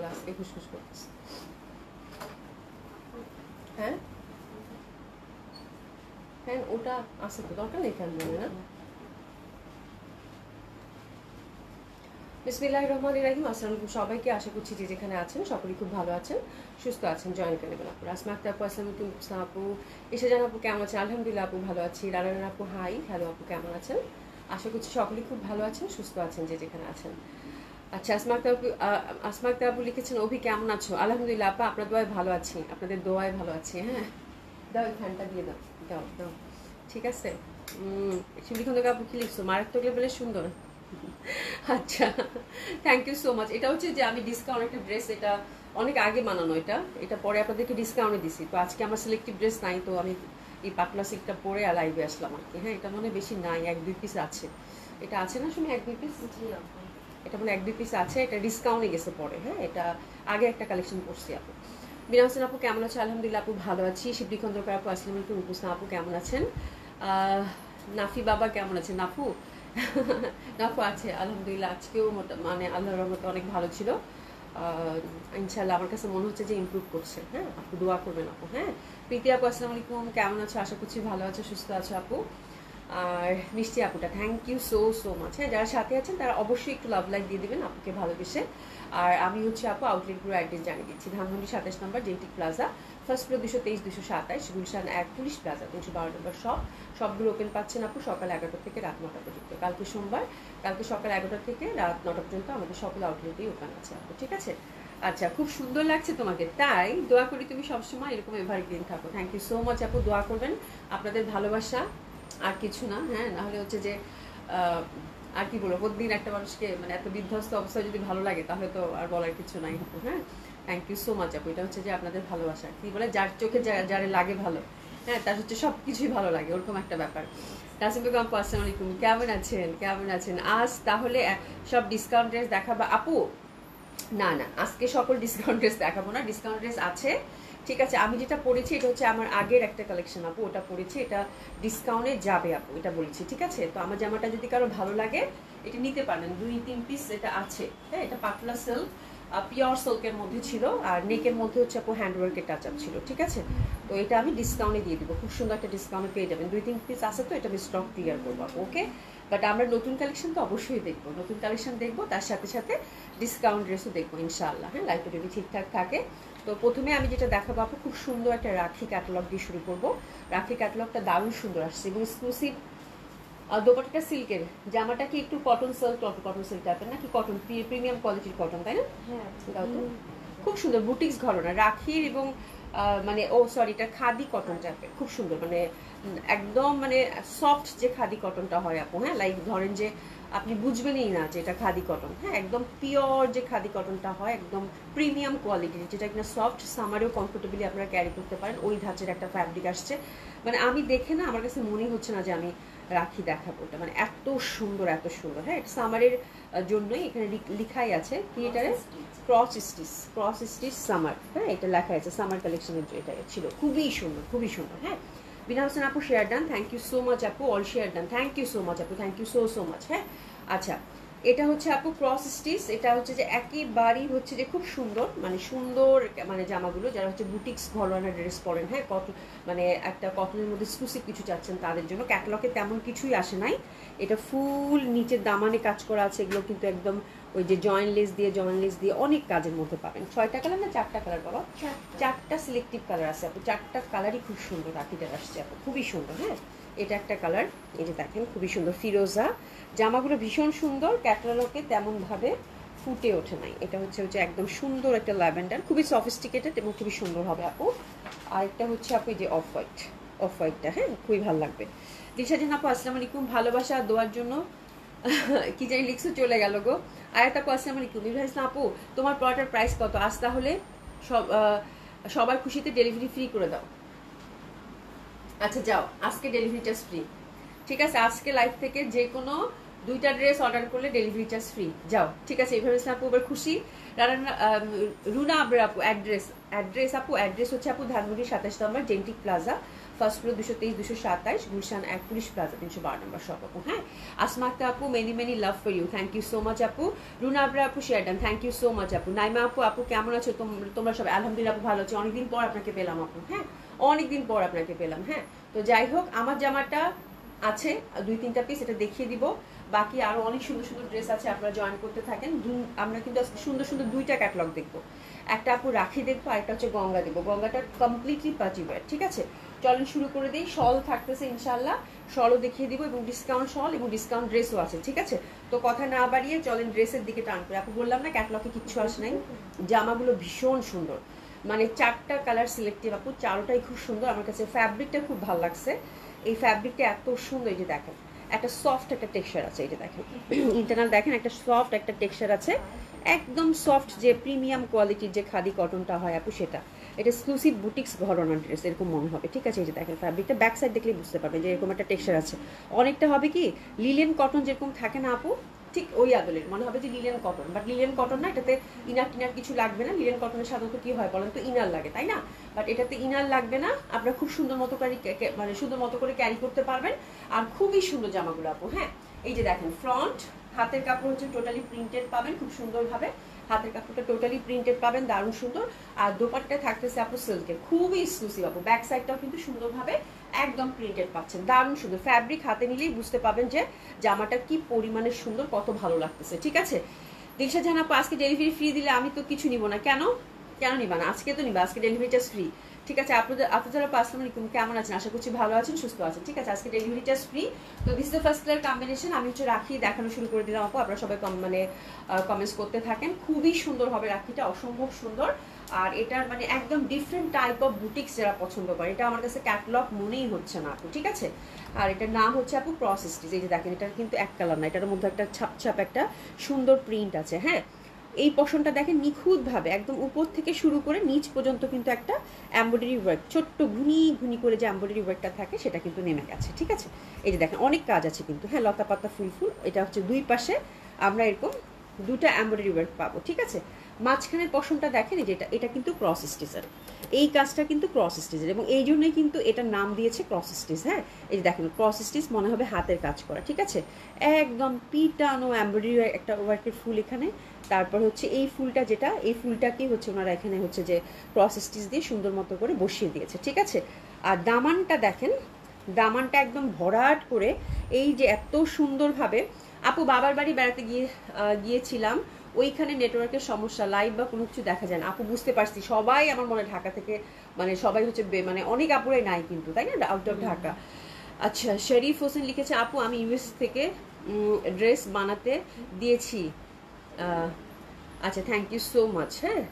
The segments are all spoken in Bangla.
বলে আজকে খুশখুশ করতেছে। হ্যাঁ হ্যাঁ ওটা আছে তো, দরকার নেই ফ্যান বলে না। বিসমিল্লাহির রহমানির রহিম। আসসালামু আলাইকুম সবাইকে, আশা করছি যে যেখানে আছেন সকলেই খুব ভালো আছেন, সুস্থ আছেন। জয়েন করে নেবেন আপু। আসমা আক্তার আপু আসসালামু আলাইকুম। ইসলাম আপু, ঈশা জান আপু কেমন আছেন? আলহামদুলিল্লাহ আপু ভালো আছি। রানা আপু হাই, হ্যালো আপু কেমন আছেন? আশা করছি সকলেই খুব ভালো আছেন, সুস্থ আছেন যে যেখানে আছেন। আচ্ছা আসমা আক্তার আপু লিখেছেন অভি কেমন আছো? আলহামদুলিল্লাহ আপা, আপনার দোয়ায় ভালো আছি, আপনাদের দোয়ায় ভালো আছি। হ্যাঁ দাও এই ফ্যানটা দিয়ে দাও, দাও দাও, ঠিক আছে। শিবলি খন্দকার আপু কি লিখছো? মারাত্মক লেভেলের সুন্দর। আচ্ছা, থ্যাংক ইউ সো মাচ। এটা হচ্ছে যে আমি ডিসকাউন্ট একটা ড্রেস, এটা অনেক আগে বানানো, এটা পরে আপনাদেরকে ডিসকাউন্টে দিছি। তো আজকে আমার সিলেক্টিভ ড্রেস নাই, তো আমি এই পাতলা সিল্কটা পরে লাইভে আসলাম আর কি। হ্যাঁ এটা মনে বেশি নাই, 1-2 পিস আছে। এটা আছে না শুনে 1-2 পিস, এটা মানে 1-2 পিস আছে, এটা ডিসকাউন্টে গেছে পরে। হ্যাঁ এটা আগে একটা কালেকশন করছি আপু। বিনা হোসেন আপু কেমন আছে? আলহামদুলিল্লাহ আপু ভালো আছি। শিবলি খন্দকার আপু আসসালামু আলাইকুম। উপস্থান আপু কেমন আছেন? নাফি বাবা কেমন আছেন? নাফু নাফু আছে আলহামদুলিল্লাহ, আজকেও মানে আল্লাহর রহমতে অনেক ভালো ছিল। ইনশাল্লাহ আমার কাছে মনে হচ্ছে যে ইমপ্রুভ করছে। হ্যাঁ আপু দোয়া করবেন আপু। হ্যাঁ প্রীতি আপু আসসালামু আলাইকুম, কেমন আছো? আশা করছি ভালো আছো, সুস্থ আছো আপু। আর মিষ্টি আপুটা thank you so so much. হ্যাঁ যারা সাথে আছেন তারা অবশ্যই একটু লাভ লাইক দিয়ে দিবেন আপুকে ভালোবেসে। আর আমি হচ্ছে আপু আউটলেট পুরো অ্যাড্রেস জানিয়ে দিচ্ছি। ধানমন্ডি 27 নম্বর Genetic Plaza, first floor 223-227, Gulshan 1 Police Plaza 312 নম্বর শপ। সবগুলো ওপেন পাচ্ছেন আপু সকাল 11টা থেকে রাত 9টা পর্যন্ত। কালকে সোমবার, কালকে সকাল 11টা থেকে রাত 9টা পর্যন্ত আমাদের সকল আউটলেটেই ওপেন আছে আপু, ঠিক আছে। আচ্ছা খুব সুন্দর লাগছে তোমাকে, তাই দোয়া করি তুমি সবসময় এরকম এভারগ্রিন থাকো। থ্যাংক ইউ সো মাচ আপু, দোয়া করবেন। আপনাদের ভালোবাসা আর কিছু না। হ্যাঁ নাহলে হচ্ছে যে আর কি বলবো, প্রতিদিন একটা মানুষকে মানে এত বিধ্বস্ত অবস্থায় যদি ভালো লাগে তাহলে তো আর বলার কিছু নাই আপু। হ্যাঁ থ্যাংক ইউ সো মাচ আপু। এটা হচ্ছে যে আপনাদের ভালোবাসা, কি বলে যার চোখে যারে লাগে ভালো, হ্যাঁ তার হচ্ছে সব কিছুই ভালো লাগে, ওরকম একটা ব্যাপার। নাসিম বেগম আপু আসসালামু আলাইকুম, কেমন আছেন? কেমন আছেন? আজ তাহলে সব ডিসকাউন্ট ড্রেস দেখাবা আপু? না না আজকে সকল ডিসকাউন্ট ড্রেস দেখাবো না, ডিসকাউন্ট ড্রেস আছে, ঠিক আছে। আমি যেটা পড়েছি এটা হচ্ছে আমার আগের একটা কালেকশন আপু, ওটা পড়েছি, এটা ডিসকাউন্টে যাবে আপু, এটা বলেছি, ঠিক আছে। তো আমার জামাটা যদি কারো ভালো লাগে এটা নিতে পারেন, 2-3 পিস এটা আছে। হ্যাঁ এটা পাতলা সিল্ক, পিওর সিল্কের মধ্যে ছিল, আর নেকের মধ্যে হচ্ছে আপু হ্যান্ডওয়ার্কের টাচ আপ ছিল, ঠিক আছে। তো এটা আমি ডিসকাউন্টে দিয়ে দিব, খুব সুন্দর একটা ডিসকাউন্টে পেয়ে যাবেন। 2-3 পিস আছে, তো এটা আমি স্টক ক্লিয়ার করবো আপু, ওকে। বাট আমরা নতুন কালেকশন তো অবশ্যই দেখবো, নতুন কালেকশন দেখবো, তার সাথে সাথে ডিসকাউন্ট ড্রেসও দেখবো ইনশাআল্লাহ। হ্যাঁ লাইফটা যদি ঠিকঠাক থাকে। তো প্রথমে আমি যেটা দেখাবো আপু, খুব সুন্দর একটা রাখি ক্যাটালগ দিয়ে শুরু করবো। রাখি ক্যাটালগটা দারুণ সুন্দর আসছে এবং এক্সক্লুসিভ। দোপাট্টাটা সিল্কের, জামাটা কি একটু কটন সিল্ক, কটন সিল্ক টাইপের নাকি কটন, প্রিমিয়াম কোয়ালিটির কটন, তাই না? হ্যাঁ খুব সুন্দর বুটিক্স ঘরনা রাখির, এবং মানে ও সরি এটা খাদি কটন টাইপের, খুব সুন্দর, মানে একদম মানে সফট যে খাদি কটনটা হয় আপু। হ্যাঁ লাইক ধরেন যে আপনি বুঝবেনই না যে এটা খাদি কটন। হ্যাঁ একদম পিওর যে খাদি কটনটা হয়, একদম প্রিমিয়াম কোয়ালিটির, যেটা কিনা সফট, সামারেও কমফোর্টেবলি আপনারা ক্যারি করতে পারেন, ওই ধাঁচের একটা ফ্যাব্রিক আসছে। মানে আমি দেখে না আমার কাছে মনেই হচ্ছে না যে আমি রাখি দেখাবো, ওটা মানে এত সুন্দর এত সুন্দর। হ্যাঁ সামারের জন্যই এখানে লিখাই আছে কি, এটারে ক্রস স্টিচ সামার। হ্যাঁ এটা লেখা আছে সামার কালেকশনের, এটা ছিল খুবই সুন্দর, খুবই সুন্দর। হ্যাঁ বিনা হোসেন আপু share done, thank you so much আপু, all share done, thank you so much আপু, thank you so so much. হ্যাঁ আচ্ছা এটা হচ্ছে আপু ক্রস স্টিচ, এটা হচ্ছে যে একেবারেই হচ্ছে যে খুব সুন্দর, মানে সুন্দর মানে জামাগুলো যারা হচ্ছে বুটিক্স ঘরোয়া ড্রেস পরেন, হ্যাঁ কটন মানে একটা কটনের মধ্যে এক্সক্লুসিভ কিছু চাচ্ছেন তাদের জন্য। ক্যাটালগে তেমন কিছুই আসে নাই, এটা ফুল নিচের দামানে কাজ করা আছে, এগুলো কিন্তু একদম ওই যে জয়েন্ট লেস দিয়ে অনেক কাজের মধ্যে পাবেন। 6টা কালার না 4টা কালার বাবা? 4টা সিলেক্টিভ কালার আছে আপু, 4টা কালারই খুব সুন্দর রাখিটা আসছে আপু, খুবই সুন্দর। হ্যাঁ এটা একটা কালার, এই যে দেখেন খুবই সুন্দর ফিরোজা, জামাগুলো ভীষণ সুন্দর, ক্যাটালগে তেমনভাবে ফুটে ওঠে নাই। এটা হচ্ছে একদম সুন্দর একটা ল্যাভেন্ডার, খুবই সফিস্টিকেটেড এবং খুবই সুন্দর হবে আপু। আরেকটা হচ্ছে আপু এই যে অফ হোয়াইটটা, হ্যাঁ খুবই ভালো লাগবে। দিশাজান আপু আসসালামু আলাইকুম, ভালোবাসা দোয়ার জন্য কি জানি লিখছো চলে গেল গো। আরেকটা আপু আসসালামু আলাইকুম, ইব্রাহিম ইসলাম আপু তোমার প্রোডাক্টের প্রাইস কত? আজ তাহলে সবার খুশিতে ডেলিভারি ফ্রি করে দাও। আচ্ছা যাও আজকে ডেলিভারি চার্জ ফ্রি, ঠিক আছে। আজকে লাইভ থেকে যে কোনো 2টা ড্রেস অর্ডার করলে ডেলিভারি চার্জ ফ্রি, যাও ঠিক আছে। ইব্রাহিম ইসলাম আপু এবার খুশি। রুনা আবরা আপু অ্যাড্রেস আপু, অ্যাড্রেস হচ্ছে আপু ধানমন্ডি 27 নম্বর Genetic Plaza, first floor 223 227 Gulshan 1 Police Plaza 312 নম্বর শপ আপু। হ্যাঁ, আসমা আক্তার আপু many love for you, thank you so much আপু। রুনা আবরা আপু share done, thank you so much আপু। নাইমা আপু কেমন আছো তোমরা সবাই? আলহামদুলিল্লাহ আপু ভালো আছি, অনেকদিন পর আপনাকে পেলাম আপু। হ্যাঁ, অনেকদিন পর আপনাকে পেলাম। হ্যাঁ, তো যাই হোক, আমার জামাটা আছে 2-3টা পিস, এটা দেখিয়ে দিব। বাকি আরো অনেক সুন্দর সুন্দর ড্রেস আছে, আপনারা জয়েন করতে থাকেন। আমরা কিন্তু সুন্দর সুন্দর 2টা ক্যাটালগ দেখবো, একটা আপু রাখি দেখবো, আরেকটা হচ্ছে গঙ্গা দেখবো। গঙ্গাটা কমপ্লিটলি পার্টি ওয়্যার, ঠিক আছে? চলেন শুরু করে দিই। শল থাকতেছে ইনশাল্লাহ, শলও দেখিয়ে দিব, এবং ডিসকাউন্ট শল এবং ডিসকাউন্ট ড্রেসও আছে, ঠিক আছে? তো কথা না বাড়িয়ে চলেন ড্রেসের দিকে টান করে। আপু বললাম না ক্যাটালগে কিচ্ছু আসে নাই, জামাগুলো ভীষণ সুন্দর, মানে 4টা কালার সিলেক্টিভ আপু, 4টাই খুব সুন্দর। আমার কাছে ফ্যাব্রিকটা খুব ভালো লাগছে, এই ফ্যাব্রিকটা এত সুন্দর। এই যে দেখেন একটা সফট একটা টেক্সচার আছে, এই যে দেখেন ইন্টারনাল দেখেন একটা সফট একটা টেক্সচার আছে, একদম সফট, যে প্রিমিয়াম কোয়ালিটির যে খাদি কটনটা হয় আপু সেটা। এটা এক্সক্লুসিভ বুটিক্স ঘরানার ড্রেস এরকম মনে হবে, ঠিক আছে? এই যে দেখেন ফ্যাব্রিকটা, ব্যাক সাইড দেখলেই বুঝতে পারবেন যে এরকম একটা টেক্সচার আছে। অনেকটা হবে কি লিলেন কটন যেরকম থাকে না আপু, ঠিক ওই আদলের মনে হবে যে linen cotton, but linen cotton না, এটাতে ইনার টিনার কিছু লাগবে না। লিলেন কটনের সাধারণত কি হয় বলেন তো, ইনার লাগে, তাই না? বাট এটাতে ইনার লাগবে না, আপনারা খুব সুন্দর মতো করে মানে সুন্দর মতো করে ক্যারি করতে পারবেন। আর খুবই সুন্দর জামাগুলো আপু। হ্যাঁ, এই যে দেখেন ফ্রন্ট, হাতের কাপড় হচ্ছে টোটালি প্রিন্টেড পাবেন খুব সুন্দরভাবে, হাতের কাপড়টা টোটালি প্রিন্টেড পাবেন, দারুণ সুন্দর। আর দোপাট্টা থাকতেছে আপু সিল্কের, খুবই এক্সক্লুসিভ আপু। ব্যাক সাইডটাও কিন্তু সুন্দরভাবে একদম প্রিন্টেড পাচ্ছেন, দারুণ সুন্দর। ফ্যাব্রিক হাতে নিলেই বুঝতে পাবেন যে জামাটা কি পরিমাণে সুন্দর, কত ভালো লাগতেছে, ঠিক আছে? দিশা জান আপু আজকে ডেলিভারি ফ্রি দিলে আমি তো কিছু নিব না, কেন নিবা না? আজকে তো নিবা, আজকে ডেলিভারিটা ফ্রি, ঠিক আছে? আপনারা আসসালামু আলাইকুম, কেমন আছেন? আশা করছি ভালো আছেন, সুস্থ আছেন, ঠিক আছে? আজকে ডেলিভারিটা ফ্রি। তো this the first colour combination, আমি হচ্ছে রাখি দেখানো শুরু করে দিলাম আপু, আপনারা সবাই মানে কমেন্টস করতে থাকেন। খুবই সুন্দর হবে রাখিটা, অসম্ভব সুন্দর। আর এটার মানে একদম ডিফারেন্ট টাইপ অফ বুটিক্স যারা পছন্দ করে, এটা আমার কাছে ক্যাটালগ মনেই হচ্ছে না আপু, ঠিক আছে? আর এটার নাম হচ্ছে আপু ক্রস স্টিচ। এই যে দেখেন এটা কিন্তু এক কালার না, এটার মধ্যে একটা ছাপ একটা সুন্দর প্রিন্ট আছে। হ্যাঁ, এই পশনটা দেখেন নিখুঁতভাবে একদম উপর থেকে শুরু করে নিচ পর্যন্ত কিন্তু একটা এমব্রয়ডারি ওয়ার্ক, ছোট্ট ঘুনি ঘুনি করে যে এমব্রয়ডারি ওয়ার্কটা থাকে সেটা কিন্তু নেমে গেছে, ঠিক আছে? এই যে দেখেন অনেক কাজ আছে কিন্তু। হ্যাঁ, লতা পাতা ফুল ফুল, এটা হচ্ছে দুই পাশে আমরা এরকম 2টা এমব্রয়ডারি ওয়ার্ক পাবো, ঠিক আছে? মাঝখানের পশনটা দেখেন, এই যে এটা কিন্তু ক্রস স্টিচের, এই কাজটা কিন্তু ক্রস স্টিচের, এবং এই জন্যই কিন্তু এটার নাম দিয়েছে ক্রস স্টিচ। হ্যাঁ, এই যে দেখেন ক্রস স্টিচ মনে হবে হাতের কাজ করা, ঠিক আছে? একদম পিটানো এমব্রয়ডারি একটা ওয়ার্কের ফুল এখানে। তারপর হচ্ছে এই ফুলটা, যেটা এই ফুলটাকেই হচ্ছে ওনারা এখানে হচ্ছে যে ক্রস স্টিচ দিয়ে সুন্দর মতো করে বসিয়ে দিয়েছে, ঠিক আছে? আর দামানটা দেখেন, দামানটা একদম ভরাট করে, এই যে এত সুন্দরভাবে। আপু বাবার বাড়ি বেড়াতে গিয়েছিলাম, ওইখানে নেটওয়ার্কের সমস্যা, লাইভ বা কোনো কিছু দেখা যায় না আপু, বুঝতে পারছি। সবাই আমার মনে ঢাকা থেকে, মানে সবাই হচ্ছে মানে অনেক আপুরাই নাই কিন্তু, তাই না, আউট অফ ঢাকা। আচ্ছা, শরীফ হোসেন লিখেছে আপু আমি ইউএস থেকে ড্রেস বানাতে দিয়েছি। আচ্ছা, থ্যাংক ইউ সো মাচ। হ্যাঁ,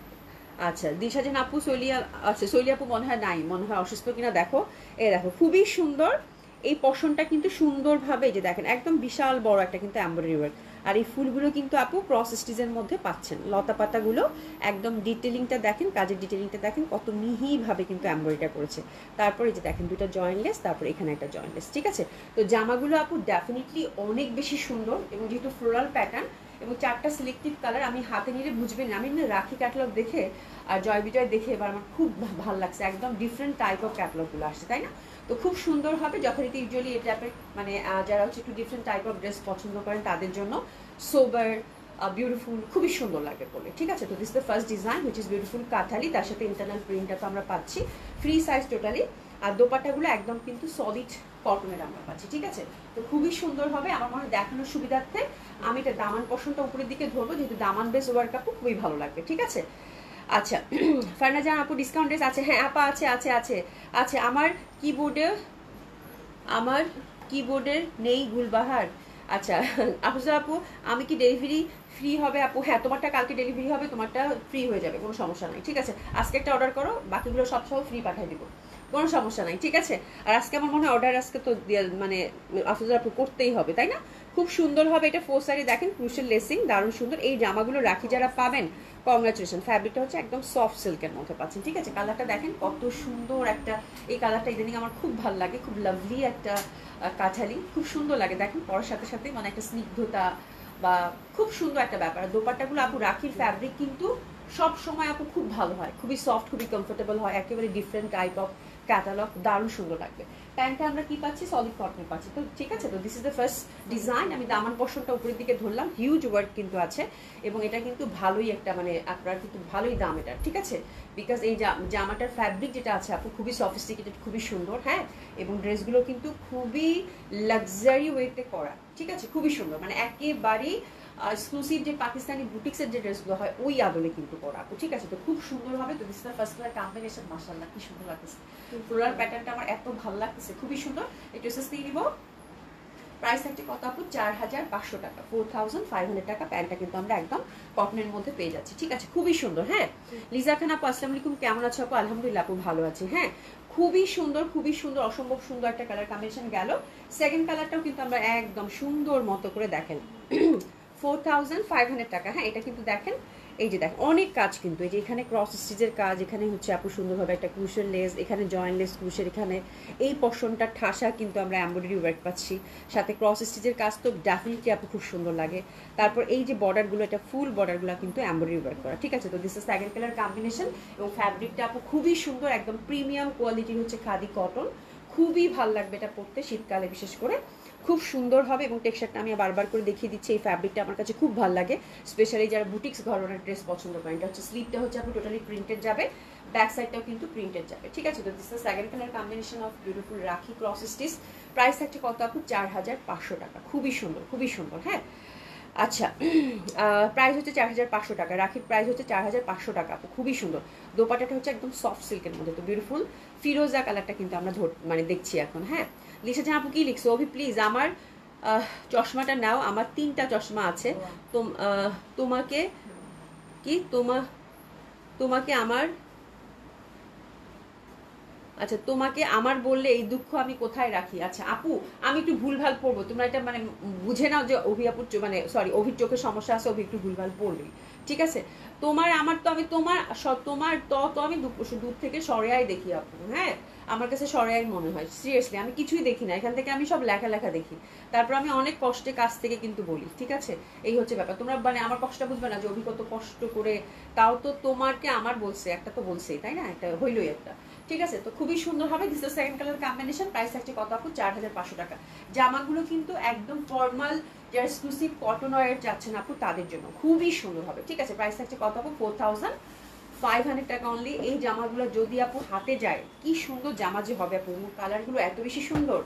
আচ্ছা, দিশা জান আপু সলিয়া, আচ্ছা সলিয়া আপু মনে হয় নাই, মনে হয় অসুস্থ কিনা দেখো। দেখো খুবই সুন্দর এই পশনটা কিন্তু সুন্দরভাবে, যে দেখেন একদম বিশাল বড় একটা কিন্তু এমব্রয়ডারি ওয়ার্ক। আর এই ফুলগুলো কিন্তু আপু ক্রস স্টিচের মধ্যে পাচ্ছেন, লতা পাতাগুলো একদম ডিটেলিংটা দেখেন, কাজের ডিটেলিংটা দেখেন কত মিহিভাবে কিন্তু এমব্রয়ডারি করেছে। তারপরে যে দেখেন 2টা জয়েন্টলেস, তারপর এখানে একটা জয়েন্টলেস, ঠিক আছে? তো জামাগুলো আপু ডেফিনেটলি অনেক বেশি সুন্দর, এবং যেহেতু ফ্লোরাল প্যাটার্ন এবং 4টা সিলেক্টিভ কালার, আমি হাতে নিলে বুঝবেন না। আমি না রাখি ক্যাটালগ দেখে আর জয় বিজয় দেখে এবার আমার খুব ভালো লাগছে, একদম ডিফারেন্ট টাইপ অফ ক্যাটালগুলো আসছে, তাই না? তো খুব সুন্দর হবে যথারীতি। ইউজুয়ালি এই টাইপের মানে যারা হচ্ছে একটু ডিফারেন্ট টাইপ অফ ড্রেস পছন্দ করেন তাদের জন্য সোবার বিউটিফুল, খুবই সুন্দর লাগে বলে, ঠিক আছে? তো this the first design which is beautiful কাঠালি, তার সাথে ইন্টারনাল প্রিন্টটা তো আমরা পাচ্ছি, ফ্রি সাইজ টোটালি। আর দোপাট্টাগুলো একদম কিন্তু সলিড কটনের আমরা পাচ্ছি, ঠিক আছে? তো খুবই সুন্দর হবে। আমার মনে হয় দেখানোর সুবিধার্থে আমি এটা দামান পশনটা উপরের দিকে ধরবো, যেহেতু দামান বেস ওয়ার্ক আপু খুবই ভালো লাগবে, ঠিক আছে? আচ্ছা, ফারনা জান আপু ডিসকাউন্ট ড্রেস আছে? হ্যাঁ আপা আছে আছে আছে আছে। আমার কিবোর্ডের নেই গুলবাহার। আচ্ছা আফজা আপু, আমি কি ডেলিভারি ফ্রি হবে আপু? হ্যাঁ, তোমারটা কালকে ডেলিভারি হবে, তোমারটা ফ্রি হয়ে যাবে, কোনো সমস্যা নাই, ঠিক আছে? আজকে একটা অর্ডার করো, বাকিগুলো সব ফ্রি পাঠিয়ে দিব, কোনো সমস্যা নাই, ঠিক আছে? আর আজকে আমার মনে হয় অর্ডার আজকে তো মানে আফজা আপু করতেই হবে, তাই না? খুব সুন্দর হবে এটা। 4 সাইডে দেখেন ক্রুশাল লেসিং, দারুণ সুন্দর। এই জামাগুলো রাখি যারা পাবেন, কংগ্রাচুলেশন। ফ্যাব্রিকটা হচ্ছে একদম সফট সিল্কের মধ্যে পাচ্ছেন, ঠিক আছে? কালারটা দেখেন কত সুন্দর একটা, এই কালারটা ইদানিং আমার খুব ভালো লাগে, খুব লাভলি একটা কাঠালি, খুব সুন্দর লাগে দেখেন, পরার সাথে সাথে মানে একটা স্নিগ্ধতা বা খুব সুন্দর একটা ব্যাপার। দোপাট্টাগুলো আপু রাখির ফ্যাব্রিক কিন্তু সব সময় আপু খুব ভালো হয়, খুবই সফট, খুবই কমফোর্টেবল হয়, একেবারে ডিফারেন্ট টাইপ অফ ক্যাটালগ, দারুণ সুন্দর লাগবে। প্যান্টটা আমরা কি পাচ্ছি, সলিড কটনের পাচ্ছি। তো ঠিক আছে, তো this is the first design. আমি দামান পোর্শনটা উপরের দিকে ধরলাম, হিউজ ওয়ার্ক কিন্তু আছে এবং এটা কিন্তু ভালোই একটা মানে আপনার কিন্তু ভালোই দাম এটা, ঠিক আছে, বিকজ এই জামাটার ফ্যাব্রিক যেটা আছে আপু খুবই সফিস্টিকেটেড, খুবই সুন্দর, হ্যাঁ, এবং ড্রেসগুলো কিন্তু খুবই লাক্সারি ওয়েতে করা, ঠিক আছে, খুবই সুন্দর, মানে একেবারেই এক্সক্লুসিভ যে পাকিস্তানি বুটিক্সের যে ড্রেসগুলো হয় ওই আদলে কিন্তু করা আপু, ঠিক আছে। তো খুব সুন্দর হবে। তো this is the first colour combination, মাশাআল্লাহ কি সুন্দর লাগতেছে, ফ্লোরাল প্যাটার্নটা আমার এত ভালো লাগতেছে, খুবই সুন্দর। একটু এসএস দিয়ে নিব। প্রাইস থাকছে কত আপু, 4500 টাকা, 4500 টাকা। প্যান্টটা কিন্তু আমরা একদম কটনের মধ্যে পেয়ে যাচ্ছি, ঠিক আছে, খুবই সুন্দর। হ্যাঁ, লিজা খান আপু আসসালামু আলাইকুম, কেমন আছো আপু? আলহামদুলিল্লাহ আপু ভালো আছি। হ্যাঁ, খুবই সুন্দর, খুবই সুন্দর, অসম্ভব সুন্দর একটা কালার কম্বিনেশন গেল। সেকেন্ড কালারটাও কিন্তু আমরা একদম সুন্দর মতো করে দেখেন 4500 টাকা। হ্যাঁ, এটা কিন্তু দেখেন, এই যে দেখেন অনেক কাজ কিন্তু, এই যে এখানে ক্রস স্টিচের কাজ, এখানে হচ্ছে আপু সুন্দরভাবে একটা ক্রুশের লেস, এখানে জয়েন্ট লেস ক্রুশের, এখানে এই পশনটা ঠাসা কিন্তু আমরা এমব্রয়ডারি ওয়ার্ক পাচ্ছি, সাথে ক্রস স্টিচের কাজ তো ডেফিনেটলি আপু খুব সুন্দর লাগে। তারপর এই যে বর্ডারগুলো, এটা ফুল বর্ডারগুলো কিন্তু এমব্রয়ডারি ওয়ার্ক করা, ঠিক আছে। তো this is second colour combination এবং ফ্যাব্রিকটা আপু খুবই সুন্দর, একদম প্রিমিয়াম কোয়ালিটির হচ্ছে খাদি কটন, খুবই ভাল লাগবে এটা পরতে শীতকালে বিশেষ করে, খুব সুন্দর হবে। এবং টেক্সচারটা আমি বারবার করে দেখিয়ে দিচ্ছি, এই ফ্যাব্রিকটা আমার কাছে খুব ভালো লাগে, স্পেশালি যারা বুটিক্স ঘরনের ড্রেস পছন্দ করেন। এটা হচ্ছে স্লিভটা হচ্ছে আপনি টোটালি প্রিন্টেড যাবে, ব্যাক সাইডটাও কিন্তু প্রিন্টেড যাবে, ঠিক আছে। তো this is second colour combination of beautiful রাখি ক্রস স্টিচ। প্রাইস থাকছে কত আপু, 4500 টাকা, খুবই সুন্দর, খুবই সুন্দর। হ্যাঁ, আচ্ছা, প্রাইস হচ্ছে 4500 টাকা, রাখির প্রাইস হচ্ছে 4500 টাকা আপু, খুবই সুন্দর। দোপাটাটা হচ্ছে একদম সফট সিল্কের মধ্যে, তো বিউটিফুল ফিরোজা কালারটা কিন্তু আমরা মানে দেখছি এখন। হ্যাঁ, লিসা জান আপু কি লিখছো, অভি প্লিজ আমার চশমাটা নাও, আমার 3টা চশমা আছে, তোমাকে কি তোমাকে আমার, আচ্ছা, তোমাকে আমার বললে এই দুঃখ আমি কোথায় রাখি। আচ্ছা আপু, আমি একটু ভুলভাল পড়বো, তোমরা এটা মানে বুঝে নাও যে অভি আপুর মানে সরি অভির চোখের সমস্যা আছে, অভি একটু ভুলভাল পড়বেই, ঠিক আছে। তোমার আমার তো আমি তোমার তো আমি দূর থেকে সরেয়াই দেখি আপু। হ্যাঁ, আমার কাছে সরেয়াই মনে হয়, সিরিয়াসলি আমি কিছুই দেখি না, এখান থেকে আমি সব লেখা লেখা দেখি, তারপর আমি অনেক কষ্টে কাছ থেকে কিন্তু বলি, ঠিক আছে। এই হচ্ছে ব্যাপার, তোমরা মানে আমার কষ্টটা বুঝবে না যে অভি কত কষ্ট করে, তাও তো তোমারকে আমার বলছে, একটা তো বলছেই, তাই না, একটা হইলই একটা, ঠিক আছে। তো খুবই সুন্দর হবে। This is second colour combination. Price থাকছে কত আপু, 4500 টাকা। জামাগুলো কিন্তু একদম ফর্মাল, যারা এক্সক্লুসিভ কটন ওয়্যার চাচ্ছেন আপু তাদের জন্য খুবই সুন্দর হবে, ঠিক আছে। প্রাইস থাকছে কত আপু, 4500 টাকা অনলি। এই জামাগুলো যদি আপু হাতে যায় কি সুন্দর জামা যে হবে আপু, কালারগুলো এত বেশি সুন্দর,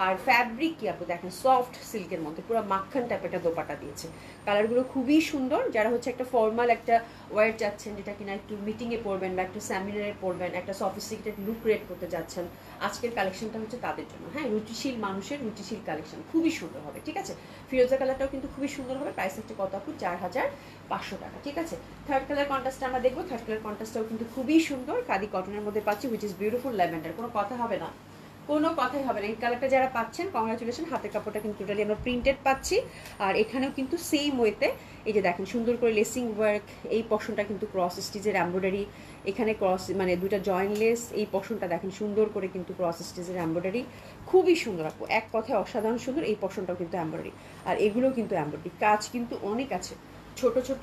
আর ফ্যাব্রিক কি আপু দেখেন, সফট সিল্কের মধ্যে পুরো মাখন টাইপের একটা দোপাটা দিয়েছে, কালারগুলো খুবই সুন্দর। যারা হচ্ছে একটা ফর্মাল একটা ওয়্যার চাচ্ছেন, যেটা কিনা একটু মিটিংয়ে পরবেন বা একটু সেমিনারে পরবেন, একটা সফিস্টিকেটেড লুক ক্রিয়েট করতে যাচ্ছেন, আজকের কালেকশনটা হচ্ছে তাদের জন্য। হ্যাঁ, রুচিশীল মানুষের রুচিশীল কালেকশন, খুবই সুন্দর হবে, ঠিক আছে। ফিরোজা কালারটাও কিন্তু খুবই সুন্দর হবে। প্রাইস হচ্ছে কত আপু, 4500 টাকা, ঠিক আছে। থার্ড কালার কন্ট্রাস্টটা আমরা দেখবো। থার্ড কালার কন্ট্রাস্টটাও কিন্তু খুবই সুন্দর, খাদি কটনের মধ্যে পাচ্ছি, হুইচ ইজ বিউটিফুল ল্যাভেন্ডার, কোনো কথা হবে না, কোনো কথাই হবে না। এই কালারটা যারা পাচ্ছেন কংগ্রাচুলেশন, হাতের কাপড়টা কিন্তু টোটালি আমরা প্রিন্টেড পাচ্ছি, আর এখানেও কিন্তু সেম ওয়েতে এই যে দেখেন সুন্দর করে লেসিং ওয়ার্ক, এই পশনটা কিন্তু ক্রস স্টিচের এমব্রয়ডারি, এখানে ক্রস মানে দুইটা জয়েন্ট লেস, এই পশনটা দেখেন সুন্দর করে কিন্তু ক্রস স্টিচের এমব্রয়ডারি, খুবই সুন্দর আপু, এক কথায় অসাধারণ সুন্দর। এই পশনটাও কিন্তু এমব্রয়ডারি, আর এগুলো কিন্তু এমব্রয়ডারি কাজ কিন্তু অনেক আছে, ছোট ছোট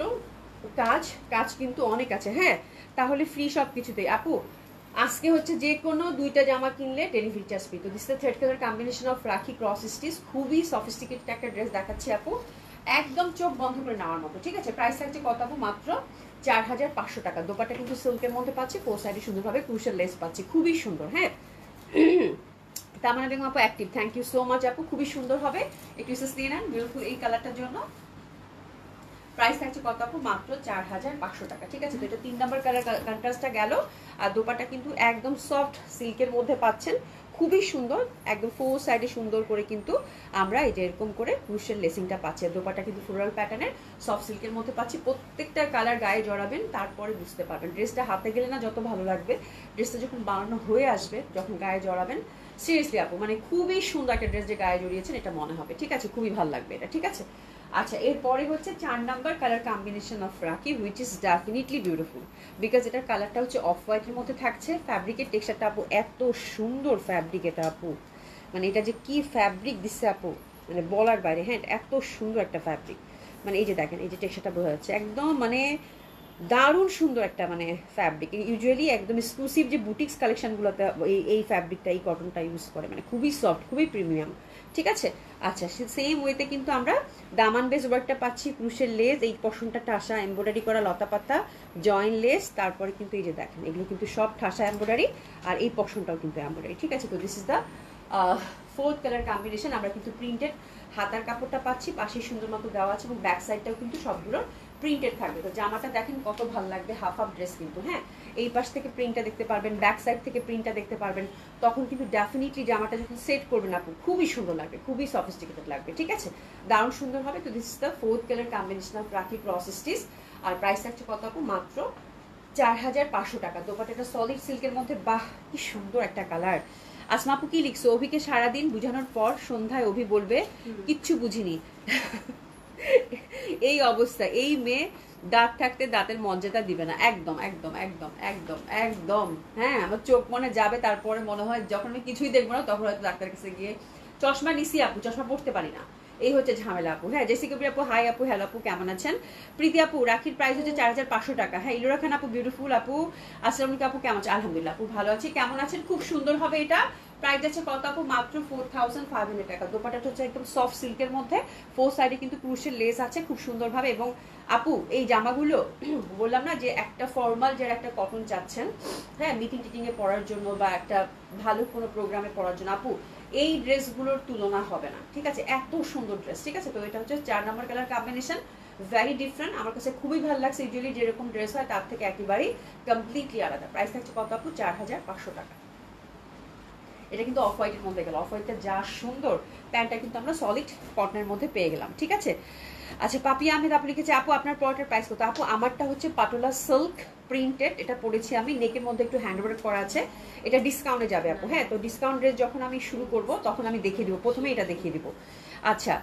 কাজ কিন্তু অনেক আছে। হ্যাঁ, তাহলে ফ্রি সব কিছুতেই আপু। আজকে হচ্ছে যে কোনো 2টা জামা কিনলে ডেলিভারি চার্জ ফ্রি। তো this the third colour combination of রাখি ক্রস স্টিচ, খুবই সফিস্টিকেটেড একটা ড্রেস দেখাচ্ছি আপু, একদম চোখ বন্ধ করে নেওয়ার মতো, ঠিক আছে। প্রাইস থাকছে কত আপু, মাত্র 4500 টাকা। দোপাটা কিন্তু সিল্কের মধ্যে পাচ্ছি, ফোর সাইডে সুন্দরভাবে ক্রুশাল লেস পাচ্ছি, খুবই সুন্দর। হ্যাঁ, তামান্না বেগম আপু active, thank you so much আপু, খুবই সুন্দর হবে। একটু এসএস দিয়ে নেন বিউটিফুল এই কালারটার জন্য। প্রাইস থাকছে কত আপু, মাত্র 4500 টাকা, ঠিক আছে। তো এটা 3 নাম্বার কালার কন্ট্রাস্টটা গেল, আর দোপাটা কিন্তু একদম সফট সিল্কের মধ্যে পাচ্ছেন, খুবই সুন্দর, একদম ফোর সাইডে সুন্দর করে কিন্তু আমরা এই যে এরকম করে ক্রুশের লেসিংটা পাচ্ছি। দোপাটা কিন্তু ফ্লোরাল প্যাটার্নের সফট সিল্কের মধ্যে পাচ্ছি। প্রত্যেকটা কালার গায়ে জড়াবেন, তারপরে বুঝতে পারবেন ড্রেসটা হাতে গেলে না যত ভালো লাগবে, ড্রেসটা যখন বানানো হয়ে আসবে, যখন গায়ে জড়াবেন, সিরিয়াসলি আপু মানে খুবই সুন্দর একটা ড্রেস যে গায়ে জড়িয়েছেন এটা মনে হবে, ঠিক আছে, খুবই ভালো লাগবে এটা, ঠিক আছে। আচ্ছা, এরপরে হচ্ছে 4 নাম্বার কালার কম্বিনেশন অফ রাখি, which is definitely beautiful, because এটার কালারটা হচ্ছে অফ হোয়াইটের মধ্যে থাকছে। ফ্যাব্রিকের টেক্সচারটা আপু এত সুন্দর ফ্যাব্রিক, এটা আপু মানে এটা যে কি ফ্যাব্রিক দিচ্ছে আপু, মানে বলার বাইরে। হ্যাঁ, এত সুন্দর একটা ফ্যাব্রিক, মানে এই যে দেখেন এই যে টেক্সচারটা বোঝা যাচ্ছে একদম মানে দারুণ সুন্দর একটা মানে ফ্যাব্রিক, ইউজুয়ালি একদম এক্সক্লুসিভ যে বুটিক্স কালেকশনগুলোতে এই ফ্যাব্রিকটা, এই কটনটা ইউজ করে, মানে খুবই সফট, খুবই প্রিমিয়াম। ঠিক আছে, আচ্ছা সেম ওয়েতে কিন্তু আমরা দামান বেস ওয়ার্কটা পাচ্ছি, ক্রুশের লেস, এই পশনটা ঠাসা এমব্রয়ডারি করা লতা পাতা জয়েন লেস, তারপরে কিন্তু এই যে দেখেন এগুলো কিন্তু সব ঠাসা এমব্রয়ডারি, আর এই পশনটাও কিন্তু এমব্রয়ডারি। ঠিক আছে, তো this is the 4th colour combination. আমরা কিন্তু প্রিন্টেড হাতার কাপড়টা পাচ্ছি, পাশে সুন্দর মতো দেওয়া আছে, এবং ব্যাক সাইডটাও কিন্তু সবগুলোর প্রিন্টেড থাকবে। তো জামাটা দেখেন কত ভালো লাগবে, হাফ হাফ ড্রেস কিন্তু। হ্যাঁ, এই পাশ থেকে প্রিন্টটা দেখতে পারবেন, ব্যাক সাইড থেকে প্রিন্টটা দেখতে পারবেন, তখন কিন্তু ডেফিনেটলি জামাটা যখন সেট করবেন আপু খুবই সুন্দর লাগবে, খুবই সফিস্টিকেটেড লাগবে। ঠিক আছে, দারুণ সুন্দর হবে। তো this is the 4th colour combination of রাখি প্রসেসটিস। আর প্রাইস থাকছে কত আপু? মাত্র 4500 টাকা। দোপাট্টাটা সলিড সিল্কের মধ্যে, বাহ কি সুন্দর একটা কালার। আসমা আপু কি লিখছো? অভিকে সারাদিন বুঝানোর পর সন্ধ্যায় অভি বলবে কিচ্ছু বুঝিনি। এই অবস্থা, এই মেয়ে দাঁত থাকতে দাঁতের মর্যাদা দিবে না, একদম একদম একদম একদম একদম। হ্যাঁ, আমার চোখ মনে যাবে, তারপরে মনে হয় যখন আমি কিছুই দেখবো না তখন হয়তো ডাক্তারের কাছে গিয়ে চশমা নিছি আপু, চশমা পড়তে পারি না, এই হচ্ছে ঝামেলা আপু। হ্যাঁ, জেসিকা আপু হাই আপু, হ্যালো আপু, কেমন আছেন? প্রীতি আপু রাখির প্রাইস হচ্ছে 4500 টাকা। হ্যাঁ, ইলোরা খান আপু বিউটিফুল আপু, আসসালামু আলাইকুম আপু, কেমন আছেন? আলহামদুলিল্লাহ আপু ভালো আছি, কেমন আছেন? খুব সুন্দর হবে এটা। প্রাইস আছে কত আপু? মাত্র 4500 টাকা। দোপাট্টাটা হচ্ছে একদম সফট সিল্কের মধ্যে, 4 সাইডে কিন্তু ক্রুশের লেস আছে খুব সুন্দরভাবে। এবং আপু এই জামাগুলো বললাম না যে একটা ফর্মাল যারা একটা কটন চাচ্ছেন, হ্যাঁ মিটিং টিটিং এ পরার জন্য বা একটা ভালো কোনো প্রোগ্রামে পরার জন্য, আপু এই ড্রেসগুলোর তুলনা হবে না। ঠিক আছে, এত সুন্দর ড্রেস। ঠিক আছে, তো এটা হচ্ছে 4 নম্বর কালার কম্বিনেশন, ভেরি ডিফারেন্ট, আমার কাছে খুবই ভালো লাগছে। ইউজুয়ালি যেরকম ড্রেস হয় তার থেকে একেবারেই কমপ্লিটলি আলাদা। প্রাইস থাকছে কত আপু? 4500 টাকা। এটা কিন্তু অফ হোয়াইটের মধ্যে গেল, অফ হোয়াইটটা যা সুন্দর, প্যান্টটা কিন্তু আমরা সলিড কটনের মধ্যে পেয়ে গেলাম। ঠিক আছে, আচ্ছা পাপিয়া আহমেদ আপু লিখেছে আপু আপনার পরটার প্রাইস কত? আপু আমারটা হচ্ছে পাটোলা সিল্ক প্রিন্টেড, এটা পরেছি আমি, নেকের মধ্যে একটু হ্যান্ডওয়ার্ক করা আছে, এটা ডিসকাউন্টে যাবে আপু। হ্যাঁ, তো ডিসকাউন্ট রেট যখন আমি শুরু করব তখন আমি দেখিয়ে দিব, প্রথমে এটা দেখিয়ে দিব। আচ্ছা,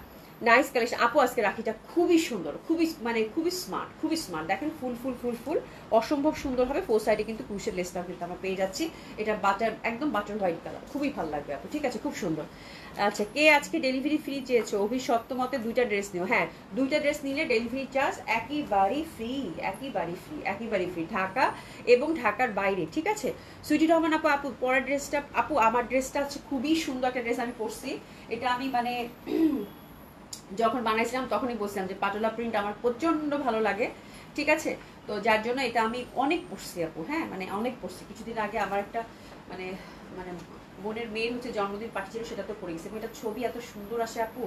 নাইস কালেকশন আপু, আজকে রাখিটা খুবই সুন্দর, খুবই মানে খুবই স্মার্ট, খুবই স্মার্ট। দেখেন ফুল ফুল ফুল ফুল অসম্ভব সুন্দর হবে। 4 সাইডে কিন্তু ক্রুশের লেসটাও কিন্তু আমরা পেয়ে যাচ্ছি। এটা বাটার, একদম বাটার হোয়াইট কালার, খুবই ভালো লাগবে আপু। ঠিক আছে, খুব সুন্দর। আচ্ছা, কে আজকে ডেলিভারি ফ্রি চেয়েছো? অভিসত্ব মতে 2টা ড্রেস নিও। হ্যাঁ, 2টা ড্রেস নিলে ডেলিভারি চার্জ একেবারেই ফ্রি, একেবারেই ফ্রি, একেবারেই ফ্রি, ঢাকা এবং ঢাকার বাইরে। ঠিক আছে, সুইটি রহমান আপু, আপু পরের ড্রেসটা আপু, আমার ড্রেসটা হচ্ছে খুবই সুন্দর একটা ড্রেস আমি পরছি। এটা আমি মানে যখন বানাইছিলাম তখনই বলছিলাম যে পাটোলা প্রিন্ট আমার প্রচন্ড ভালো লাগে। ঠিক আছে, তো যার জন্য এটা আমি অনেক পরছি আপু। হ্যাঁ, মানে অনেক পরছি। কিছুদিন আগে আমার একটা মানে মানে বোনের মেয়ের হচ্ছে জন্মদিন পার্টি ছিল, সেটা তো পরে গেছে, এবং এটা ছবি এত সুন্দর আসে আপু,